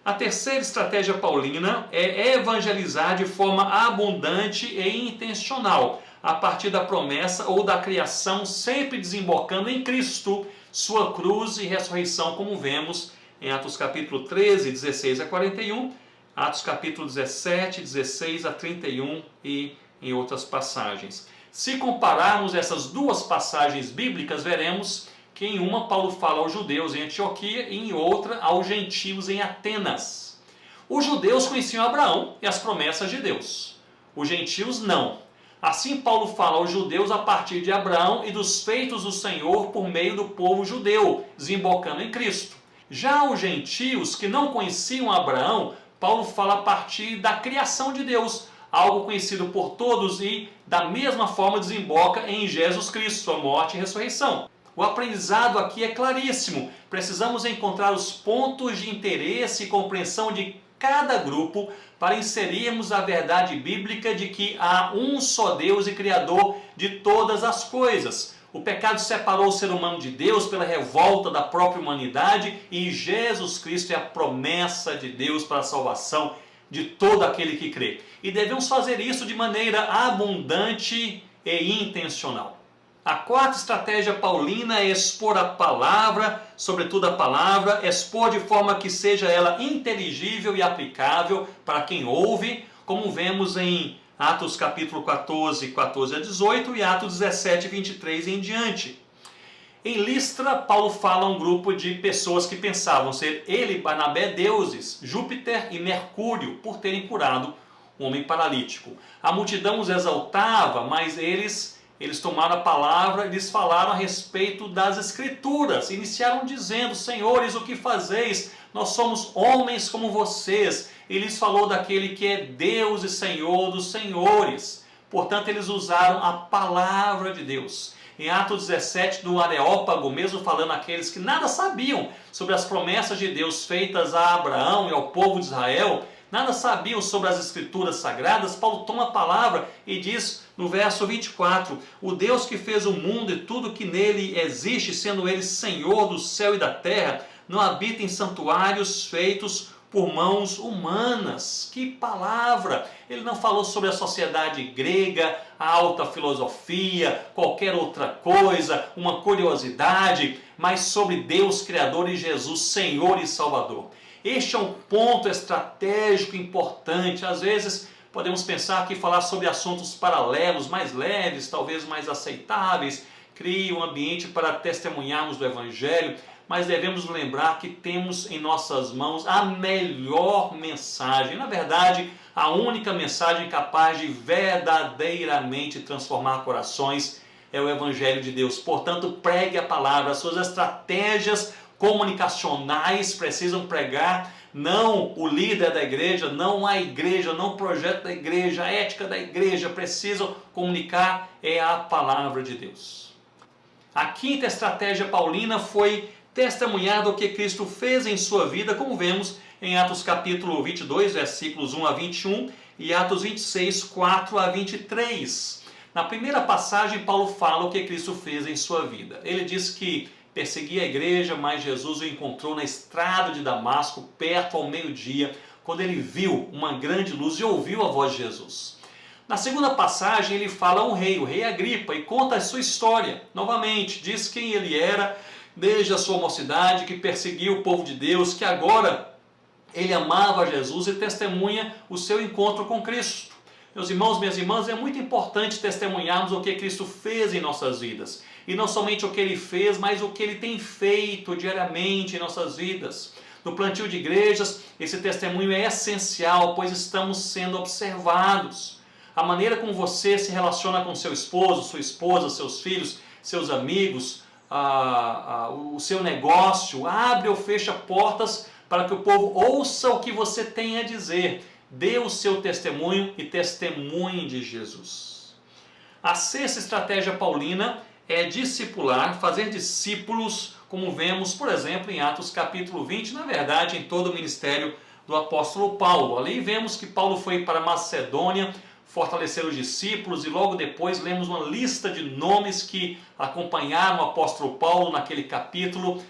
A terceira estratégia paulina é evangelizar de forma abundante e intencional, a partir da promessa ou da criação, sempre desembocando em Cristo, sua cruz e ressurreição, como vemos em Atos capítulo 13, 16 a 41, Atos capítulo 17, 16 a 31 e em outras passagens. Se compararmos essas duas passagens bíblicas, veremos que em uma Paulo fala aos judeus em Antioquia e em outra aos gentios em Atenas. Os judeus conheciam Abraão e as promessas de Deus. Os gentios não. Assim Paulo fala aos judeus a partir de Abraão e dos feitos do Senhor por meio do povo judeu, desembocando em Cristo. Já os gentios que não conheciam Abraão, Paulo fala a partir da criação de Deus, algo conhecido por todos e da mesma forma desemboca em Jesus Cristo, sua morte e ressurreição. O aprendizado aqui é claríssimo. Precisamos encontrar os pontos de interesse e compreensão de cada grupo para inserirmos a verdade bíblica de que há um só Deus e Criador de todas as coisas. O pecado separou o ser humano de Deus pela revolta da própria humanidade e Jesus Cristo é a promessa de Deus para a salvação de todo aquele que crê. E devemos fazer isso de maneira abundante e intencional. A quarta estratégia paulina é expor a palavra, sobretudo a palavra, expor de forma que seja ela inteligível e aplicável para quem ouve, como vemos em Atos capítulo 14, 14 a 18 e Atos 17, 23 e em diante. Em Listra, Paulo fala a um grupo de pessoas que pensavam ser ele e Barnabé deuses, Júpiter e Mercúrio, por terem curado um homem paralítico. A multidão os exaltava, mas eles tomaram a palavra e lhes falaram a respeito das Escrituras. Iniciaram dizendo: Senhores, o que fazeis? Nós somos homens como vocês. E lhes falou daquele que é Deus e Senhor dos senhores. Portanto, eles usaram a palavra de Deus. Em Atos 17, do Areópago, mesmo falando àqueles que nada sabiam sobre as promessas de Deus feitas a Abraão e ao povo de Israel, nada sabiam sobre as Escrituras sagradas, Paulo toma a palavra e diz no verso 24, o Deus que fez o mundo e tudo que nele existe, sendo ele Senhor do céu e da terra, não habita em santuários feitos por mãos humanas. Que palavra! Ele não falou sobre a sociedade grega, a alta filosofia, qualquer outra coisa, uma curiosidade, mas sobre Deus Criador e Jesus Senhor e Salvador. Este é um ponto estratégico importante. Às vezes podemos pensar que falar sobre assuntos paralelos, mais leves, talvez mais aceitáveis, cria um ambiente para testemunharmos do Evangelho, mas devemos lembrar que temos em nossas mãos a melhor mensagem. Na verdade, a única mensagem capaz de verdadeiramente transformar corações é o Evangelho de Deus. Portanto, pregue a palavra. As suas estratégias comunicacionais precisam pregar não o líder da igreja, não a igreja, não o projeto da igreja, a ética da igreja. Precisam comunicar a palavra de Deus. A quinta estratégia paulina foi testemunhar do que Cristo fez em sua vida, como vemos em Atos capítulo 22, versículos 1 a 21 e Atos 26, 4 a 23. Na primeira passagem, Paulo fala o que Cristo fez em sua vida. Ele diz que perseguia a igreja, mas Jesus o encontrou na estrada de Damasco, perto ao meio-dia, quando ele viu uma grande luz e ouviu a voz de Jesus. Na segunda passagem, ele fala a um rei, o rei Agripa, e conta a sua história. Novamente, diz quem ele era desde a sua mocidade, que perseguia o povo de Deus, que agora ele amava Jesus e testemunha o seu encontro com Cristo. Meus irmãos, minhas irmãs, é muito importante testemunharmos o que Cristo fez em nossas vidas. E não somente o que Ele fez, mas o que Ele tem feito diariamente em nossas vidas. No plantio de igrejas, esse testemunho é essencial, pois estamos sendo observados. A maneira como você se relaciona com seu esposo, sua esposa, seus filhos, seus amigos, o seu negócio, abre ou fecha portas para que o povo ouça o que você tem a dizer. Dê o seu testemunho e testemunhe de Jesus. A sexta estratégia paulina é discipular, fazer discípulos, como vemos, por exemplo, em Atos capítulo 20, na verdade, em todo o ministério do apóstolo Paulo. Ali vemos que Paulo foi para Macedônia fortalecer os discípulos e logo depois lemos uma lista de nomes que acompanharam o apóstolo Paulo naquele capítulo.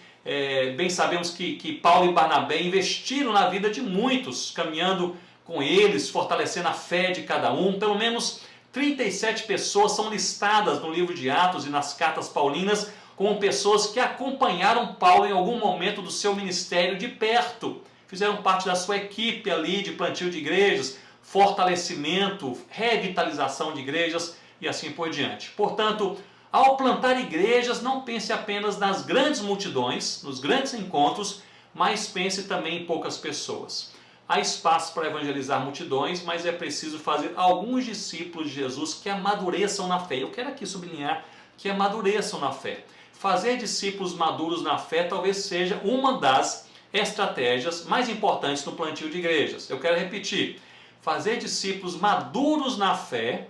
Bem sabemos que Paulo e Barnabé investiram na vida de muitos, caminhando com eles, fortalecendo a fé de cada um. Pelo menos 37 pessoas são listadas no livro de Atos e nas cartas paulinas como pessoas que acompanharam Paulo em algum momento do seu ministério de perto. Fizeram parte da sua equipe ali de plantio de igrejas, fortalecimento, revitalização de igrejas e assim por diante. Portanto, ao plantar igrejas, não pense apenas nas grandes multidões, nos grandes encontros, mas pense também em poucas pessoas. Há espaço para evangelizar multidões, mas é preciso fazer alguns discípulos de Jesus que amadureçam na fé. Eu quero aqui sublinhar que amadureçam na fé. Fazer discípulos maduros na fé talvez seja uma das estratégias mais importantes no plantio de igrejas. Eu quero repetir. Fazer discípulos maduros na fé,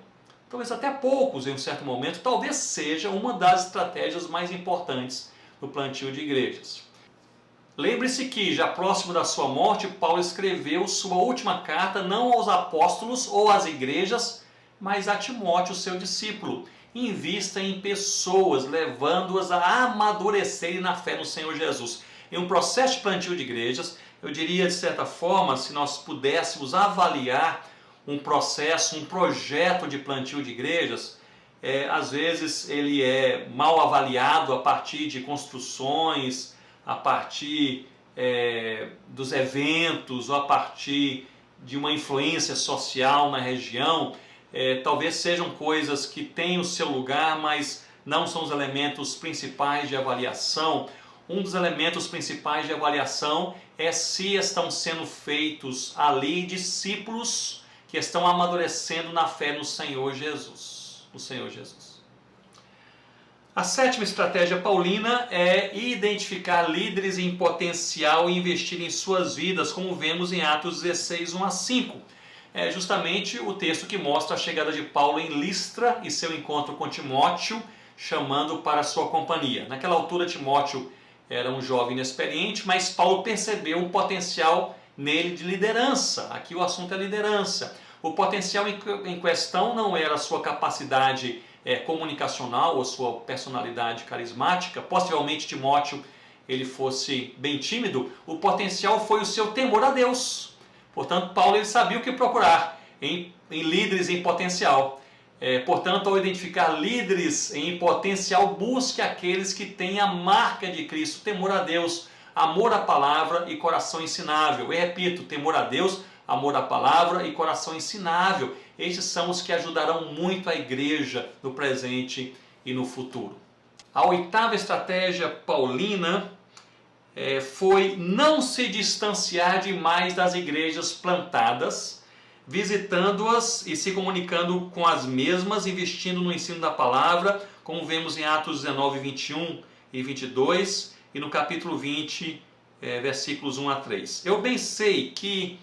talvez até poucos em um certo momento, talvez seja uma das estratégias mais importantes no plantio de igrejas. Lembre-se que, já próximo da sua morte, Paulo escreveu sua última carta não aos apóstolos ou às igrejas, mas a Timóteo, seu discípulo. Invista em pessoas, levando-as a amadurecerem na fé no Senhor Jesus. Em um processo de plantio de igrejas, eu diria, de certa forma, se nós pudéssemos avaliar um processo, um projeto de plantio de igrejas, às vezes ele é mal avaliado a partir de construções, a partir dos eventos, ou a partir de uma influência social na região. Talvez sejam coisas que têm o seu lugar, mas não são os elementos principais de avaliação. Um dos elementos principais de avaliação é se estão sendo feitos ali discípulos que estão amadurecendo na fé no Senhor Jesus. A sétima estratégia paulina é identificar líderes em potencial e investir em suas vidas, como vemos em Atos 16, 1 a 5. É justamente o texto que mostra a chegada de Paulo em Listra e seu encontro com Timóteo, chamando para a sua companhia. Naquela altura, Timóteo era um jovem inexperiente, mas Paulo percebeu um potencial nele de liderança. Aqui o assunto é liderança. O potencial em questão não era a sua capacidade comunicacional ou sua personalidade carismática. Possivelmente Timóteo ele fosse bem tímido. O potencial foi o seu temor a Deus. Portanto, Paulo ele sabia o que procurar em líderes em potencial. Portanto, ao identificar líderes em potencial, busque aqueles que têm a marca de Cristo, temor a Deus, amor à palavra e coração ensinável. E repito, temor a Deus, amor à palavra e coração ensinável. Estes são os que ajudarão muito a igreja no presente e no futuro. A oitava estratégia paulina foi não se distanciar demais das igrejas plantadas, visitando-as e se comunicando com as mesmas, investindo no ensino da palavra, como vemos em Atos 19, 21 e 22 e no capítulo 20, versículos 1 a 3. Eu bem sei que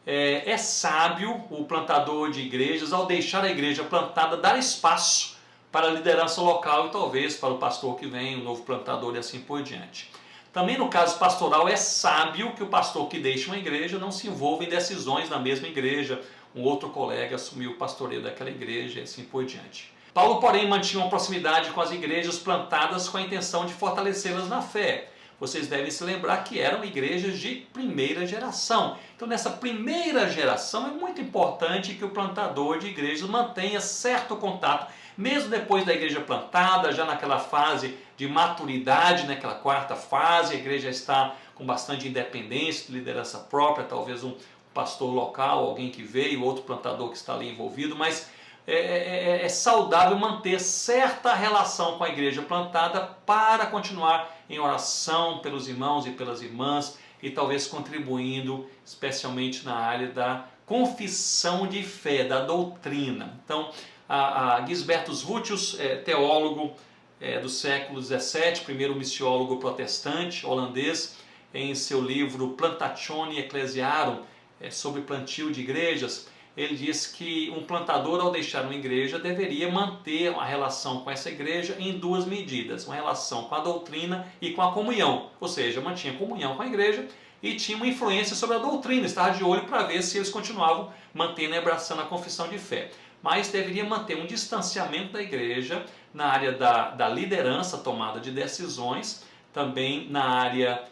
é sábio o plantador de igrejas, ao deixar a igreja plantada, dar espaço para a liderança local e talvez para o pastor que vem, o novo plantador e assim por diante. Também no caso pastoral é sábio que o pastor que deixa uma igreja não se envolva em decisões na mesma igreja, um outro colega assumiu o pastoreio daquela igreja e assim por diante. Paulo, porém, mantinha uma proximidade com as igrejas plantadas com a intenção de fortalecê-las na fé. Vocês devem se lembrar que eram igrejas de primeira geração. Então, nessa primeira geração, é muito importante que o plantador de igrejas mantenha certo contato, mesmo depois da igreja plantada, já naquela fase de maturidade, naquela quarta fase, a igreja está com bastante independência, liderança própria, talvez um pastor local, alguém que veio, outro plantador que está ali envolvido, mas é saudável manter certa relação com a igreja plantada para continuar em oração pelos irmãos e pelas irmãs e talvez contribuindo especialmente na área da confissão de fé, da doutrina. Então, a Gisbertus Rutius, teólogo do século XVII, primeiro missiólogo protestante holandês, em seu livro Plantatione Ecclesiarum, sobre plantio de igrejas, ele diz que um plantador, ao deixar uma igreja, deveria manter uma relação com essa igreja em duas medidas, uma relação com a doutrina e com a comunhão, ou seja, mantinha comunhão com a igreja e tinha uma influência sobre a doutrina, estava de olho para ver se eles continuavam mantendo e abraçando a confissão de fé. Mas deveria manter um distanciamento da igreja na área da liderança, tomada de decisões, também na área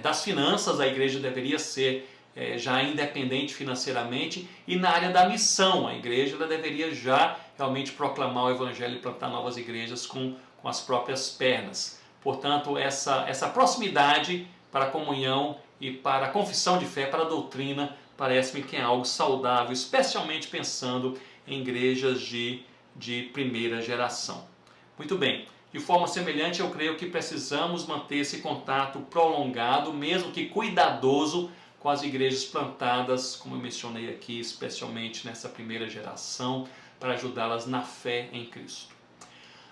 das finanças, a igreja deveria ser já independente financeiramente, e na área da missão, a igreja ela deveria já realmente proclamar o evangelho e plantar novas igrejas com as próprias pernas. Portanto, essa proximidade para a comunhão e para a confissão de fé, para a doutrina, parece-me que é algo saudável, especialmente pensando em igrejas de primeira geração. Muito bem, de forma semelhante eu creio que precisamos manter esse contato prolongado, mesmo que cuidadoso, com as igrejas plantadas, como eu mencionei aqui, especialmente nessa primeira geração, para ajudá-las na fé em Cristo.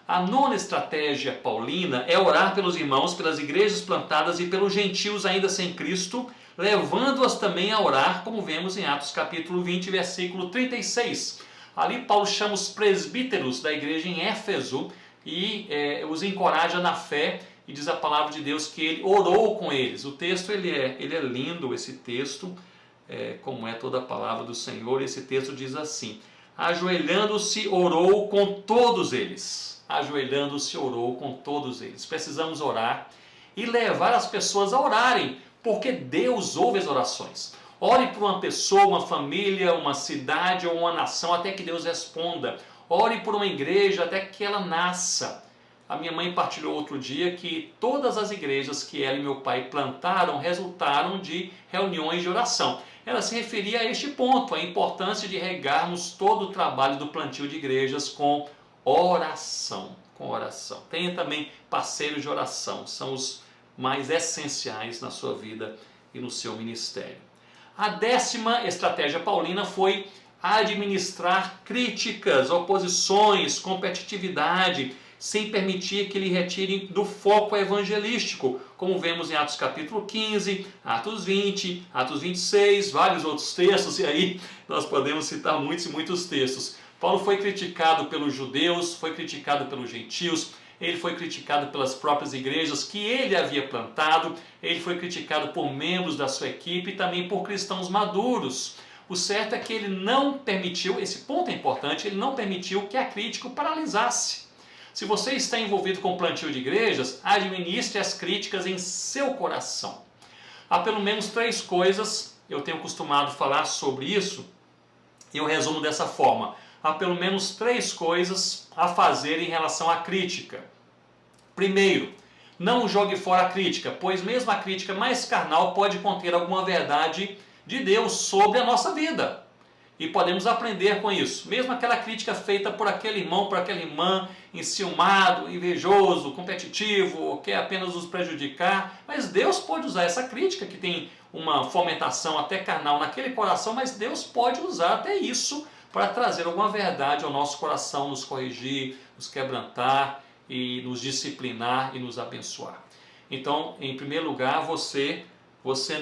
A nona estratégia paulina é orar pelos irmãos, pelas igrejas plantadas e pelos gentios ainda sem Cristo, levando-as também a orar, como vemos em Atos capítulo 20, versículo 36. Ali Paulo chama os presbíteros da igreja em Éfeso e os encoraja na fé, e diz a palavra de Deus que ele orou com eles. O texto ele é lindo, esse texto, como é toda a palavra do Senhor. Esse texto diz assim: ajoelhando-se orou com todos eles. Ajoelhando-se orou com todos eles. Precisamos orar e levar as pessoas a orarem, porque Deus ouve as orações. Ore por uma pessoa, uma família, uma cidade ou uma nação até que Deus responda. Ore por uma igreja até que ela nasça. A minha mãe partilhou outro dia que todas as igrejas que ela e meu pai plantaram resultaram de reuniões de oração. Ela se referia a este ponto, a importância de regarmos todo o trabalho do plantio de igrejas com oração. Com oração. Tenha também parceiros de oração, são os mais essenciais na sua vida e no seu ministério. A 10ª estratégia paulina foi administrar críticas, oposições, competitividade, sem permitir que lhe retirem do foco evangelístico, como vemos em Atos capítulo 15, Atos 20, Atos 26, vários outros textos, e aí nós podemos citar muitos e muitos textos. Paulo foi criticado pelos judeus, foi criticado pelos gentios, ele foi criticado pelas próprias igrejas que ele havia plantado, ele foi criticado por membros da sua equipe e também por cristãos maduros. O certo é que ele não permitiu, esse ponto é importante, ele não permitiu que a crítica o paralisasse. Se você está envolvido com o plantio de igrejas, administre as críticas em seu coração. Há pelo menos 3 coisas, eu tenho costumado falar sobre isso, e eu resumo dessa forma. Há pelo menos 3 coisas a fazer em relação à crítica. Primeiro, não jogue fora a crítica, pois mesmo a crítica mais carnal pode conter alguma verdade de Deus sobre a nossa vida. e podemos aprender com isso. Mesmo aquela crítica feita por aquele irmão, por aquela irmã, enciumado, invejoso, competitivo, quer apenas nos prejudicar, mas Deus pode usar essa crítica que tem uma fomentação até carnal naquele coração, mas Deus pode usar até isso para trazer alguma verdade ao nosso coração, nos corrigir, nos quebrantar e nos disciplinar e nos abençoar. Então, em primeiro lugar, você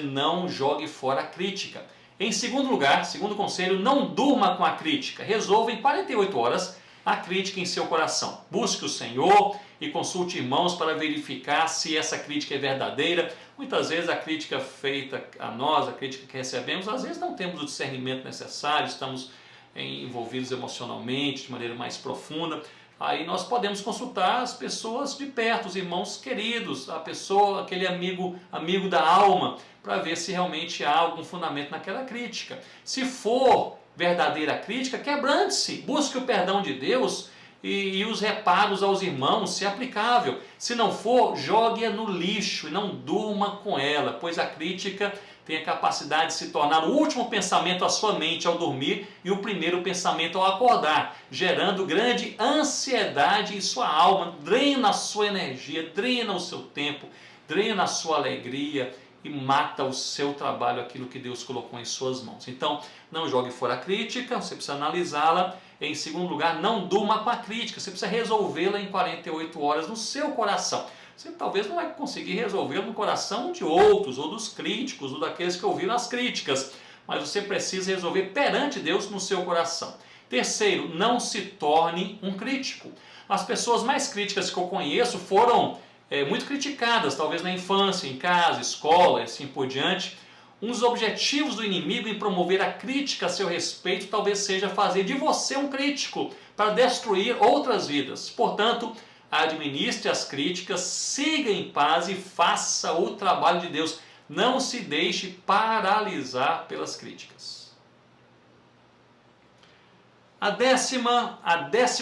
não jogue fora a crítica. Em segundo lugar, segundo conselho, não durma com a crítica. Resolva em 48 horas a crítica em seu coração. Busque o Senhor e consulte irmãos para verificar se essa crítica é verdadeira. Muitas vezes a crítica feita a nós, a crítica que recebemos, às vezes não temos o discernimento necessário, estamos envolvidos emocionalmente de maneira mais profunda. Aí nós podemos consultar as pessoas de perto, os irmãos queridos, a pessoa, aquele amigo da alma, para ver se realmente há algum fundamento naquela crítica. Se for verdadeira crítica, quebrante-se, busque o perdão de Deus e os reparos aos irmãos, se aplicável. Se não for, jogue-a no lixo e não durma com ela, pois a crítica tem a capacidade de se tornar o último pensamento à sua mente ao dormir e o primeiro pensamento ao acordar, gerando grande ansiedade em sua alma, drena a sua energia, drena o seu tempo, drena a sua alegria e mata o seu trabalho, aquilo que Deus colocou em suas mãos. Então, não jogue fora a crítica, você precisa analisá-la. Em segundo lugar, não durma com a crítica, você precisa resolvê-la em 48 horas no seu coração. Você talvez não vai conseguir resolver no coração de outros, ou dos críticos, ou daqueles que ouviram as críticas, mas você precisa resolver perante Deus no seu coração. Terceiro, não se torne um crítico. As pessoas mais críticas que eu conheço foram muito criticadas, talvez na infância, em casa, escola, e assim por diante. Um dos objetivos do inimigo em promover a crítica a seu respeito talvez seja fazer de você um crítico, para destruir outras vidas. Portanto, administre as críticas, siga em paz e faça o trabalho de Deus. Não se deixe paralisar pelas críticas. A décima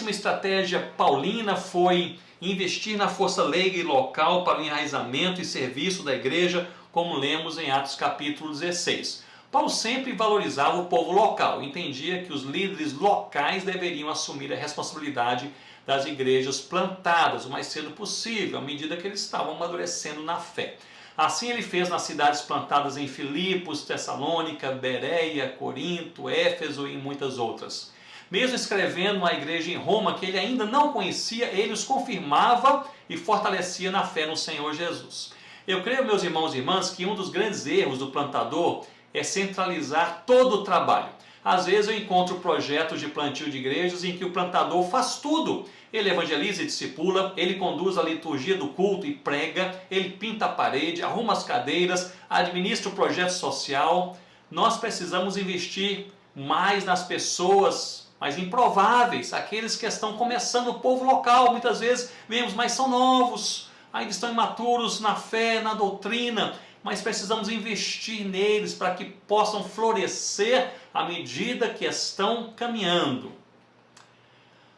estratégia paulina foi investir na força leiga e local para o enraizamento e serviço da igreja, como lemos em Atos capítulo 16. Paulo sempre valorizava o povo local, entendia que os líderes locais deveriam assumir a responsabilidade das igrejas plantadas o mais cedo possível, à medida que eles estavam amadurecendo na fé. Assim ele fez nas cidades plantadas em Filipos, Tessalônica, Bereia, Corinto, Éfeso e muitas outras. Mesmo escrevendo à igreja em Roma, que ele ainda não conhecia, ele os confirmava e fortalecia na fé no Senhor Jesus. Eu creio, meus irmãos e irmãs, que um dos grandes erros do plantador é centralizar todo o trabalho. Às vezes eu encontro projetos de plantio de igrejas em que o plantador faz tudo. Ele evangeliza e discipula, ele conduz a liturgia do culto e prega, ele pinta a parede, arruma as cadeiras, administra o projeto social. Nós precisamos investir mais nas pessoas mais improváveis, aqueles que estão começando, o povo local, muitas vezes vemos, mas são novos, ainda estão imaturos na fé, na doutrina, mas precisamos investir neles para que possam florescer à medida que estão caminhando.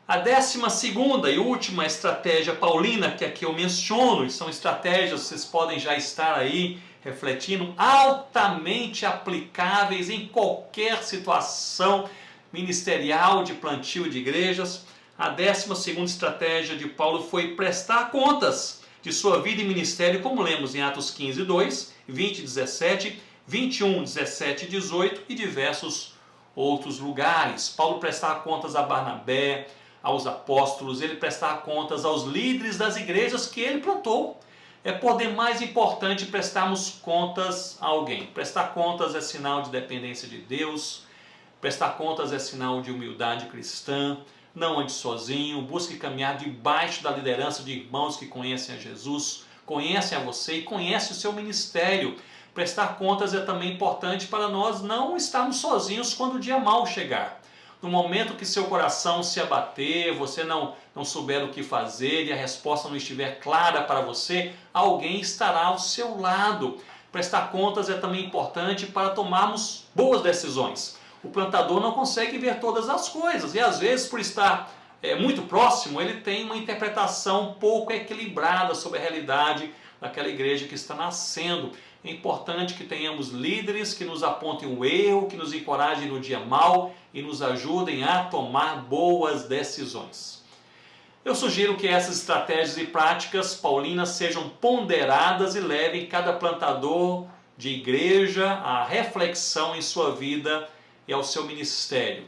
A 12ª e última estratégia paulina, que aqui eu menciono, e são estratégias, vocês podem já estar aí refletindo, altamente aplicáveis em qualquer situação ministerial de plantio de igrejas. A 12ª estratégia de Paulo foi prestar contas de sua vida e ministério, como lemos em Atos 15:2, 20:17, 21:17 e 18 e diversos outros lugares. Paulo prestava contas a Barnabé, aos apóstolos, ele prestava contas aos líderes das igrejas que ele plantou. É por demais importante prestarmos contas a alguém. Prestar contas é sinal de dependência de Deus, prestar contas é sinal de humildade cristã. Não ande sozinho, busque caminhar debaixo da liderança de irmãos que conhecem a Jesus, conhecem a você e conhecem o seu ministério. Prestar contas é também importante para nós não estarmos sozinhos quando o dia mau chegar. No momento que seu coração se abater, você não souber o que fazer e a resposta não estiver clara para você, alguém estará ao seu lado. Prestar contas é também importante para tomarmos boas decisões. O plantador não consegue ver todas as coisas e às vezes, por estar muito próximo, ele tem uma interpretação pouco equilibrada sobre a realidade daquela igreja que está nascendo. É importante que tenhamos líderes que nos apontem o erro, que nos encorajem no dia mau e nos ajudem a tomar boas decisões. Eu sugiro que essas estratégias e práticas paulinas sejam ponderadas e levem cada plantador de igreja à reflexão em sua vida e ao seu ministério.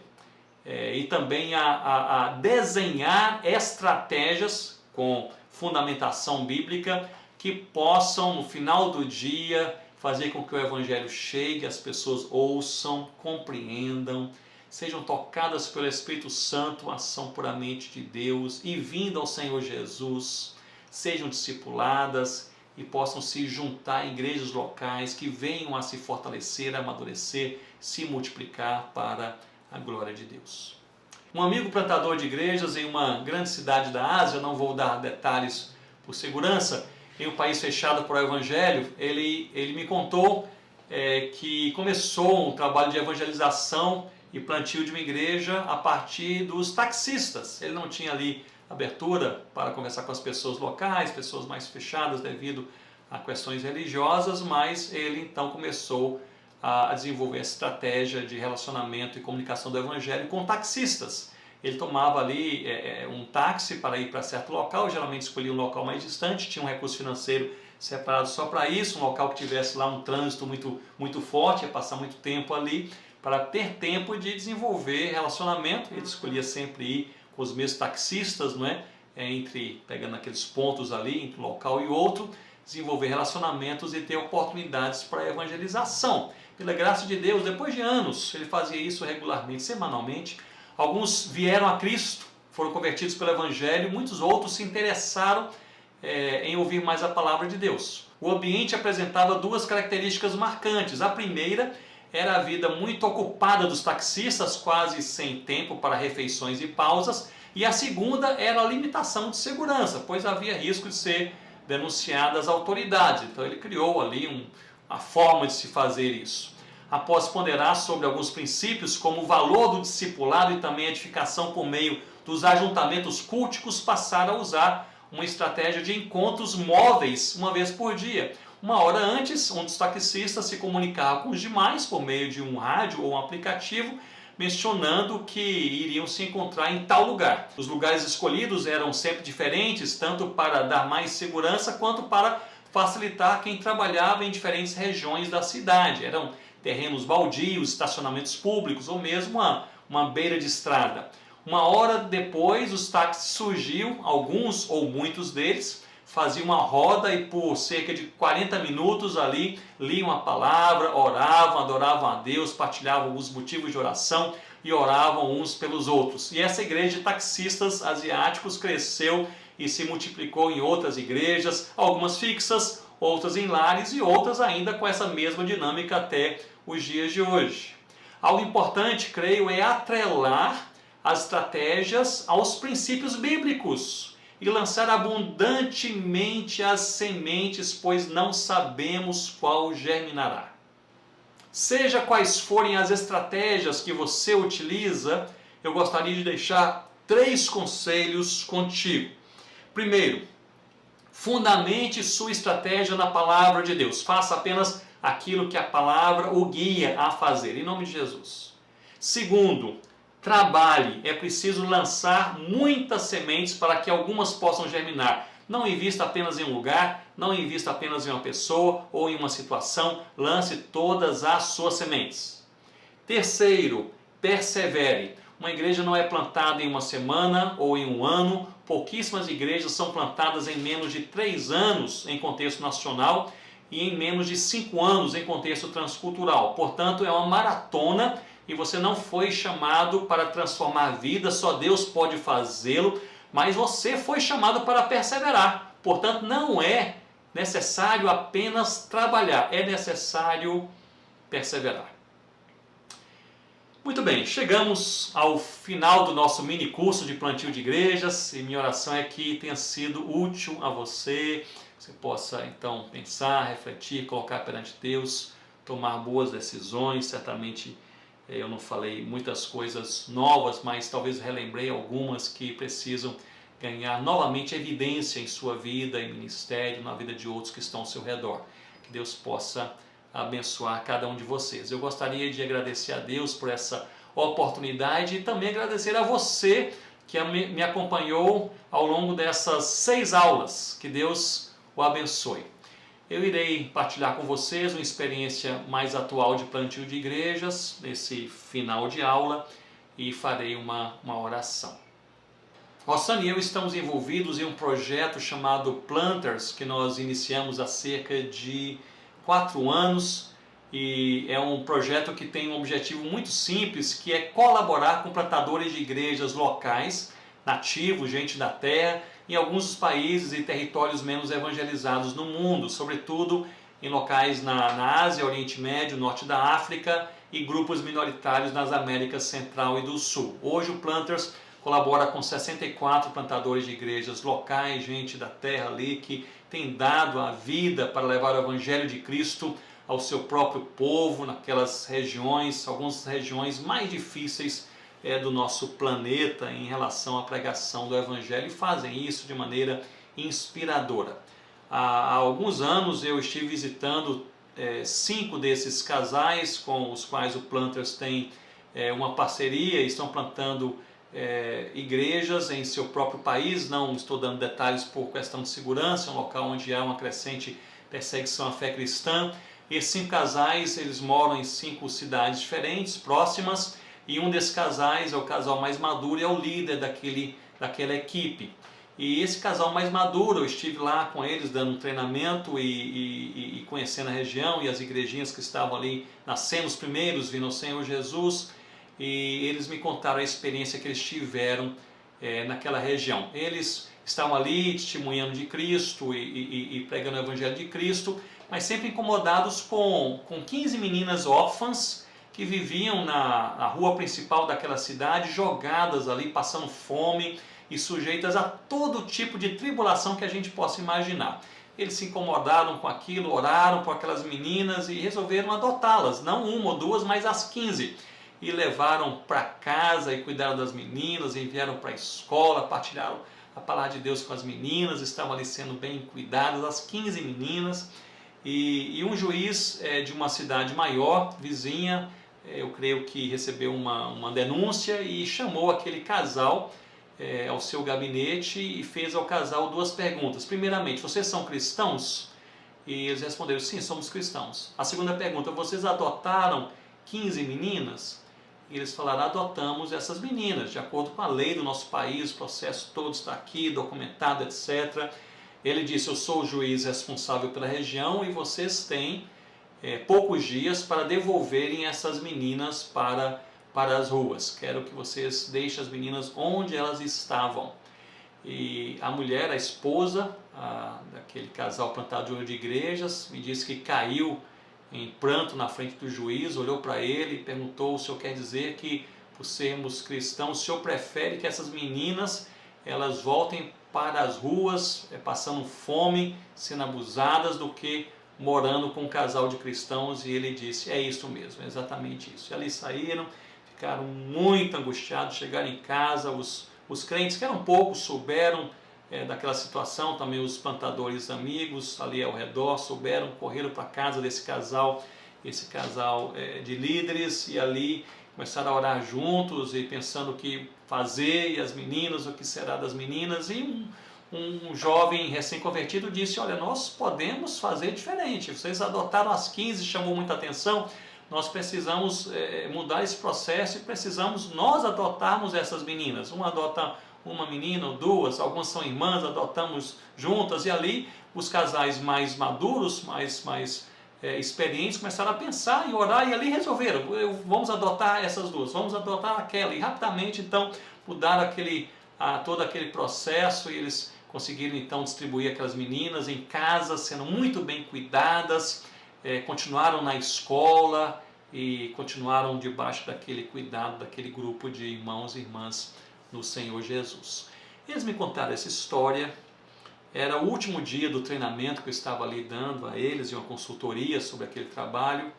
E também a desenhar estratégias com fundamentação bíblica que possam, no final do dia, fazer com que o Evangelho chegue, as pessoas ouçam, compreendam, sejam tocadas pelo Espírito Santo, ação puramente de Deus, e vindo ao Senhor Jesus, sejam discipuladas e possam se juntar em igrejas locais que venham a se fortalecer, amadurecer, se multiplicar para a glória de Deus. Um amigo plantador de igrejas em uma grande cidade da Ásia, não vou dar detalhes por segurança, em um país fechado para o Evangelho, ele me contou que começou um trabalho de evangelização e plantio de uma igreja a partir dos taxistas. Ele não tinha ali abertura para conversar com as pessoas locais, pessoas mais fechadas devido a questões religiosas, mas ele então começou a desenvolver essa estratégia de relacionamento e comunicação do Evangelho com taxistas. Ele tomava ali um táxi para ir para certo local, geralmente escolhia um local mais distante, tinha um recurso financeiro separado só para isso, um local que tivesse lá um trânsito muito forte, ia passar muito tempo ali, para ter tempo de desenvolver relacionamento. Ele escolhia sempre ir com os mesmos taxistas, não é? Pegando aqueles pontos ali, entre um local e outro, desenvolver relacionamentos e ter oportunidades para evangelização. Pela graça de Deus, depois de anos, ele fazia isso regularmente, semanalmente. Alguns vieram a Cristo, foram convertidos pelo Evangelho, muitos outros se interessaram em ouvir mais a palavra de Deus. O ambiente apresentava duas características marcantes. A primeira era a vida muito ocupada dos taxistas, quase sem tempo para refeições e pausas. E a segunda era a limitação de segurança, pois havia risco de ser denunciado às autoridades. Então ele criou ali uma forma de se fazer isso. Após ponderar sobre alguns princípios, como o valor do discipulado e também a edificação por meio dos ajuntamentos culticos, passaram a usar uma estratégia de encontros móveis uma vez por dia. Uma hora antes, um dos taxistas se comunicava com os demais por meio de um rádio ou um aplicativo, mencionando que iriam se encontrar em tal lugar. Os lugares escolhidos eram sempre diferentes, tanto para dar mais segurança quanto para facilitar quem trabalhava em diferentes regiões da cidade. Eram terrenos baldios, estacionamentos públicos ou mesmo uma beira de estrada. Uma hora depois, os táxis surgiam, alguns ou muitos deles faziam uma roda e por cerca de 40 minutos ali liam a palavra, oravam, adoravam a Deus, partilhavam os motivos de oração e oravam uns pelos outros. E essa igreja de taxistas asiáticos cresceu e se multiplicou em outras igrejas, algumas fixas, outras em lares e outras ainda com essa mesma dinâmica até os dias de hoje. Algo importante, creio, é atrelar as estratégias aos princípios bíblicos e lançar abundantemente as sementes, pois não sabemos qual germinará. Seja quais forem as estratégias que você utiliza, eu gostaria de deixar 3 conselhos contigo. Primeiro, fundamente sua estratégia na palavra de Deus. Faça apenas aquilo que a palavra o guia a fazer, em nome de Jesus. Segundo, trabalhe. É preciso lançar muitas sementes para que algumas possam germinar. Não invista apenas em um lugar, não invista apenas em uma pessoa ou em uma situação. Lance todas as suas sementes. Terceiro, persevere. Uma igreja não é plantada em uma semana ou em um ano. Pouquíssimas igrejas são plantadas em menos de 3 anos em contexto nacional e em menos de 5 anos em contexto transcultural. Portanto, é uma maratona e você não foi chamado para transformar vidas, só Deus pode fazê-lo, mas você foi chamado para perseverar. Portanto, não é necessário apenas trabalhar, é necessário perseverar. Muito bem, chegamos ao final do nosso mini curso de plantio de igrejas e minha oração é que tenha sido útil a você, você possa então pensar, refletir, colocar perante Deus, tomar boas decisões. Certamente eu não falei muitas coisas novas, mas talvez relembrei algumas que precisam ganhar novamente evidência em sua vida, em ministério, na vida de outros que estão ao seu redor. Que que Deus possa abençoar cada um de vocês. Eu gostaria de agradecer a Deus por essa oportunidade e também agradecer a você que me acompanhou ao longo dessas 6 aulas. Que Deus o abençoe. Eu irei partilhar com vocês uma experiência mais atual de plantio de igrejas nesse final de aula e farei uma oração. Rossana e eu estamos envolvidos em um projeto chamado Planters, que nós iniciamos há cerca de 4 anos, e é um projeto que tem um objetivo muito simples, que é colaborar com plantadores de igrejas locais, nativos, gente da terra, em alguns dos países e territórios menos evangelizados no mundo, sobretudo em locais na Ásia, Oriente Médio, Norte da África e grupos minoritários nas Américas Central e do Sul. Hoje o Planters colabora com 64 plantadores de igrejas locais, gente da terra ali que tem dado a vida para levar o Evangelho de Cristo ao seu próprio povo, naquelas regiões, algumas regiões mais difíceis do nosso planeta em relação à pregação do Evangelho, e fazem isso de maneira inspiradora. Há alguns anos eu estive visitando 5 desses casais com os quais o Planters tem uma parceria, estão plantando igrejas em seu próprio país. Não estou dando detalhes por questão de segurança, é um local onde há uma crescente perseguição à fé cristã. Esses 5 casais, eles moram em 5 cidades diferentes, próximas, e um desses casais é o casal mais maduro e é o líder daquela equipe. E esse casal mais maduro, eu estive lá com eles dando um treinamento e conhecendo a região e as igrejinhas que estavam ali nascendo, os primeiros vindo ao Senhor Jesus, e eles me contaram a experiência que eles tiveram naquela região. Eles estavam ali testemunhando de Cristo e pregando o Evangelho de Cristo, mas sempre incomodados com 15 meninas órfãs que viviam na rua principal daquela cidade, jogadas ali, passando fome e sujeitas a todo tipo de tribulação que a gente possa imaginar. Eles se incomodaram com aquilo, oraram por aquelas meninas e resolveram adotá-las, não 1 ou 2, mas as 15. E levaram para casa e cuidaram das meninas, enviaram para a escola, partilharam a palavra de Deus com as meninas, estavam ali sendo bem cuidadas, as 15 meninas. E um juiz de uma cidade maior, vizinha, eu creio que recebeu uma denúncia e chamou aquele casal ao seu gabinete e fez ao casal 2 perguntas. Primeiramente, vocês são cristãos? E eles responderam, sim, somos cristãos. A segunda pergunta, vocês adotaram 15 meninas? E eles falaram, adotamos essas meninas, de acordo com a lei do nosso país, o processo todo está aqui, documentado, etc. Ele disse, eu sou o juiz responsável pela região e vocês têm poucos dias para devolverem essas meninas para as ruas. Quero que vocês deixem as meninas onde elas estavam. E a mulher, a esposa daquele casal plantador de igrejas, me disse que caiu em pranto na frente do juiz, olhou para ele e perguntou, o senhor quer dizer que, por sermos cristãos, o senhor prefere que essas meninas elas voltem para as ruas, passando fome, sendo abusadas, do que morando com um casal de cristãos? E ele disse, é isso mesmo, é exatamente isso. E ali saíram, ficaram muito angustiados, chegaram em casa, os crentes, que eram poucos, souberam daquela situação, também os plantadores amigos ali ao redor souberam, correram para a casa desse casal, esse casal de líderes, e ali começaram a orar juntos e pensando o que fazer, e as meninas, o que será das meninas. E um jovem recém-convertido disse, olha, nós podemos fazer diferente, vocês adotaram as 15, chamou muita atenção, nós precisamos mudar esse processo e precisamos nós adotarmos essas meninas. Um adota uma menina ou 2, algumas são irmãs, adotamos juntas, e ali os casais mais maduros, mais experientes, começaram a pensar e orar, e ali resolveram, vamos adotar essas 2, vamos adotar aquela, e rapidamente então mudaram todo aquele processo, e eles conseguiram então distribuir aquelas meninas em casa, sendo muito bem cuidadas, continuaram na escola e continuaram debaixo daquele cuidado, daquele grupo de irmãos e irmãs no Senhor Jesus. Eles me contaram essa história, era o último dia do treinamento que eu estava ali dando a eles, e uma consultoria sobre aquele trabalho,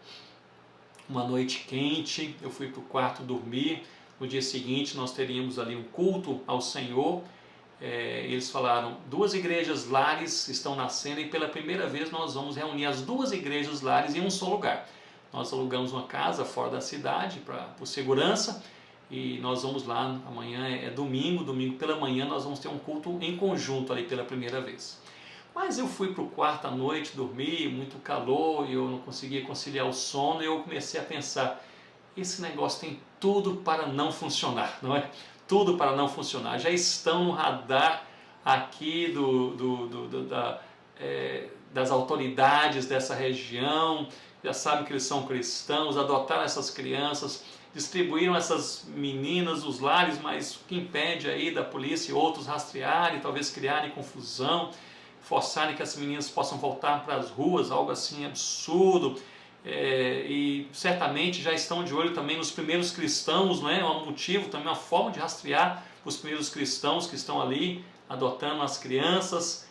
uma noite quente, eu fui para o quarto dormir, no dia seguinte nós teríamos ali um culto ao Senhor, eles falaram, 2 igrejas lares estão nascendo e pela primeira vez nós vamos reunir as 2 igrejas lares em um só lugar. Nós alugamos uma casa fora da cidade por segurança e nós vamos lá, amanhã é domingo pela manhã nós vamos ter um culto em conjunto ali pela primeira vez. Mas eu fui para o quarto à noite dormir, muito calor, e eu não conseguia conciliar o sono e eu comecei a pensar, esse negócio tem tudo para não funcionar, não é? Tudo para não funcionar. Já estão no radar aqui das autoridades dessa região, já sabem que eles são cristãos, adotaram essas crianças, distribuíram essas meninas nos lares, mas o que impede aí da polícia e outros rastrearem, talvez criarem confusão, forçarem que as meninas possam voltar para as ruas, algo assim absurdo. E certamente já estão de olho também nos primeiros cristãos, não é? É um motivo, também uma forma de rastrear os primeiros cristãos que estão ali adotando as crianças.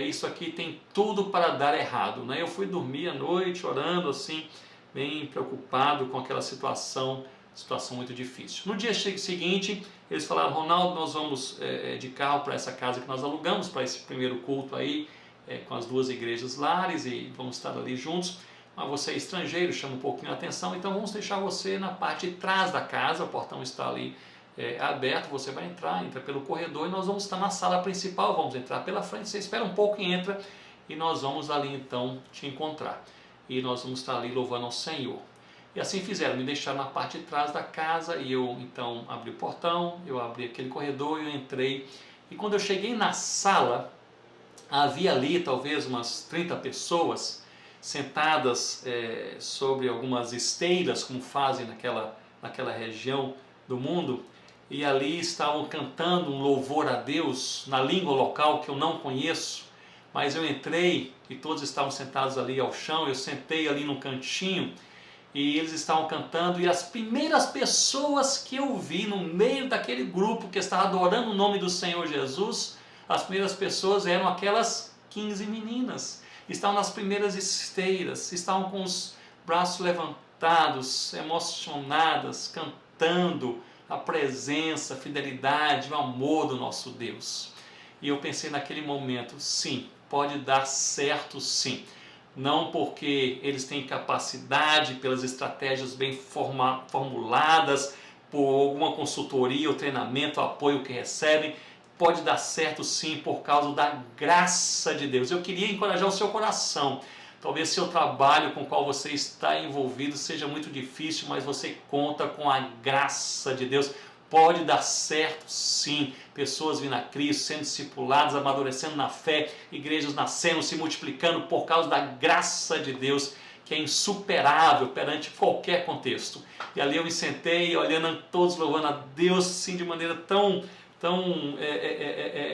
Isso aqui tem tudo para dar errado, né? Eu fui dormir à noite orando assim, bem preocupado com aquela situação muito difícil. No dia seguinte eles falaram, Ronaldo, nós vamos de carro para essa casa que nós alugamos para esse primeiro culto aí, com as 2 igrejas lares, e vamos estar ali juntos. Mas você é estrangeiro, chama um pouquinho a atenção, então vamos deixar você na parte de trás da casa, o portão está ali aberto, você vai entra pelo corredor e nós vamos estar na sala principal, vamos entrar pela frente, você espera um pouco e entra e nós vamos ali então te encontrar. E nós vamos estar ali louvando ao Senhor. E assim fizeram, me deixaram na parte de trás da casa e eu então abri o portão, eu abri aquele corredor e eu entrei. E quando eu cheguei na sala, havia ali talvez umas 30 pessoas sentadas sobre algumas esteiras, como fazem naquela região do mundo, e ali estavam cantando um louvor a Deus na língua local que eu não conheço, mas eu entrei e todos estavam sentados ali ao chão, eu sentei ali no cantinho e eles estavam cantando, e as primeiras pessoas que eu vi no meio daquele grupo que estava adorando o nome do Senhor Jesus, as primeiras pessoas eram aquelas 15 meninas. Estavam nas primeiras esteiras, estavam com os braços levantados, emocionadas, cantando a presença, a fidelidade, o amor do nosso Deus. E eu pensei naquele momento, sim, pode dar certo sim. Não porque eles têm capacidade, pelas estratégias bem formuladas, por alguma consultoria ou treinamento, apoio que recebem, pode dar certo sim por causa da graça de Deus. Eu queria encorajar o seu coração. Talvez seu trabalho com o qual você está envolvido seja muito difícil, mas você conta com a graça de Deus. Pode dar certo sim, pessoas vindo a Cristo, sendo discipuladas, amadurecendo na fé, igrejas nascendo, se multiplicando por causa da graça de Deus, que é insuperável perante qualquer contexto. E ali eu me sentei, olhando todos, louvando a Deus, sim, de maneira tão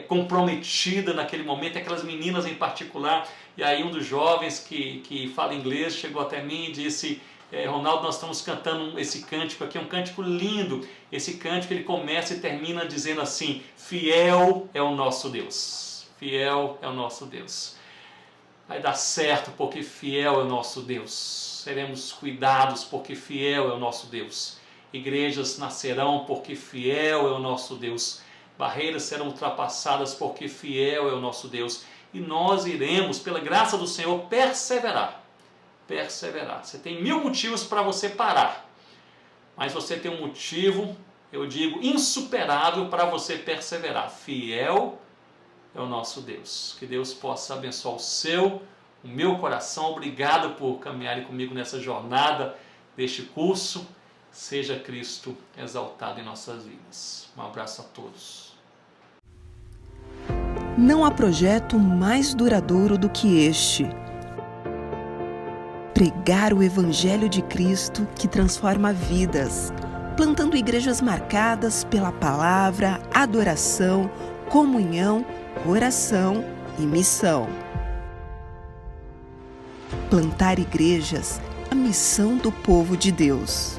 comprometida naquele momento, aquelas meninas em particular. E aí um dos jovens que fala inglês chegou até mim e disse, Ronaldo, nós estamos cantando esse cântico aqui, é um cântico lindo. Esse cântico ele começa e termina dizendo assim, fiel é o nosso Deus, fiel é o nosso Deus. Vai dar certo porque fiel é o nosso Deus, seremos cuidados porque fiel é o nosso Deus. Igrejas nascerão porque fiel é o nosso Deus. Barreiras serão ultrapassadas porque fiel é o nosso Deus. E nós iremos, pela graça do Senhor, perseverar. Você tem 1000 motivos para você parar, mas você tem um motivo, eu digo, insuperável para você perseverar. Fiel é o nosso Deus. Que Deus possa abençoar o meu coração. Obrigado por caminharem comigo nessa jornada deste curso. Seja Cristo exaltado em nossas vidas. Um abraço a todos. Não há projeto mais duradouro do que este. Pregar o Evangelho de Cristo que transforma vidas, plantando igrejas marcadas pela palavra, adoração, comunhão, oração e missão. Plantar igrejas, a missão do povo de Deus.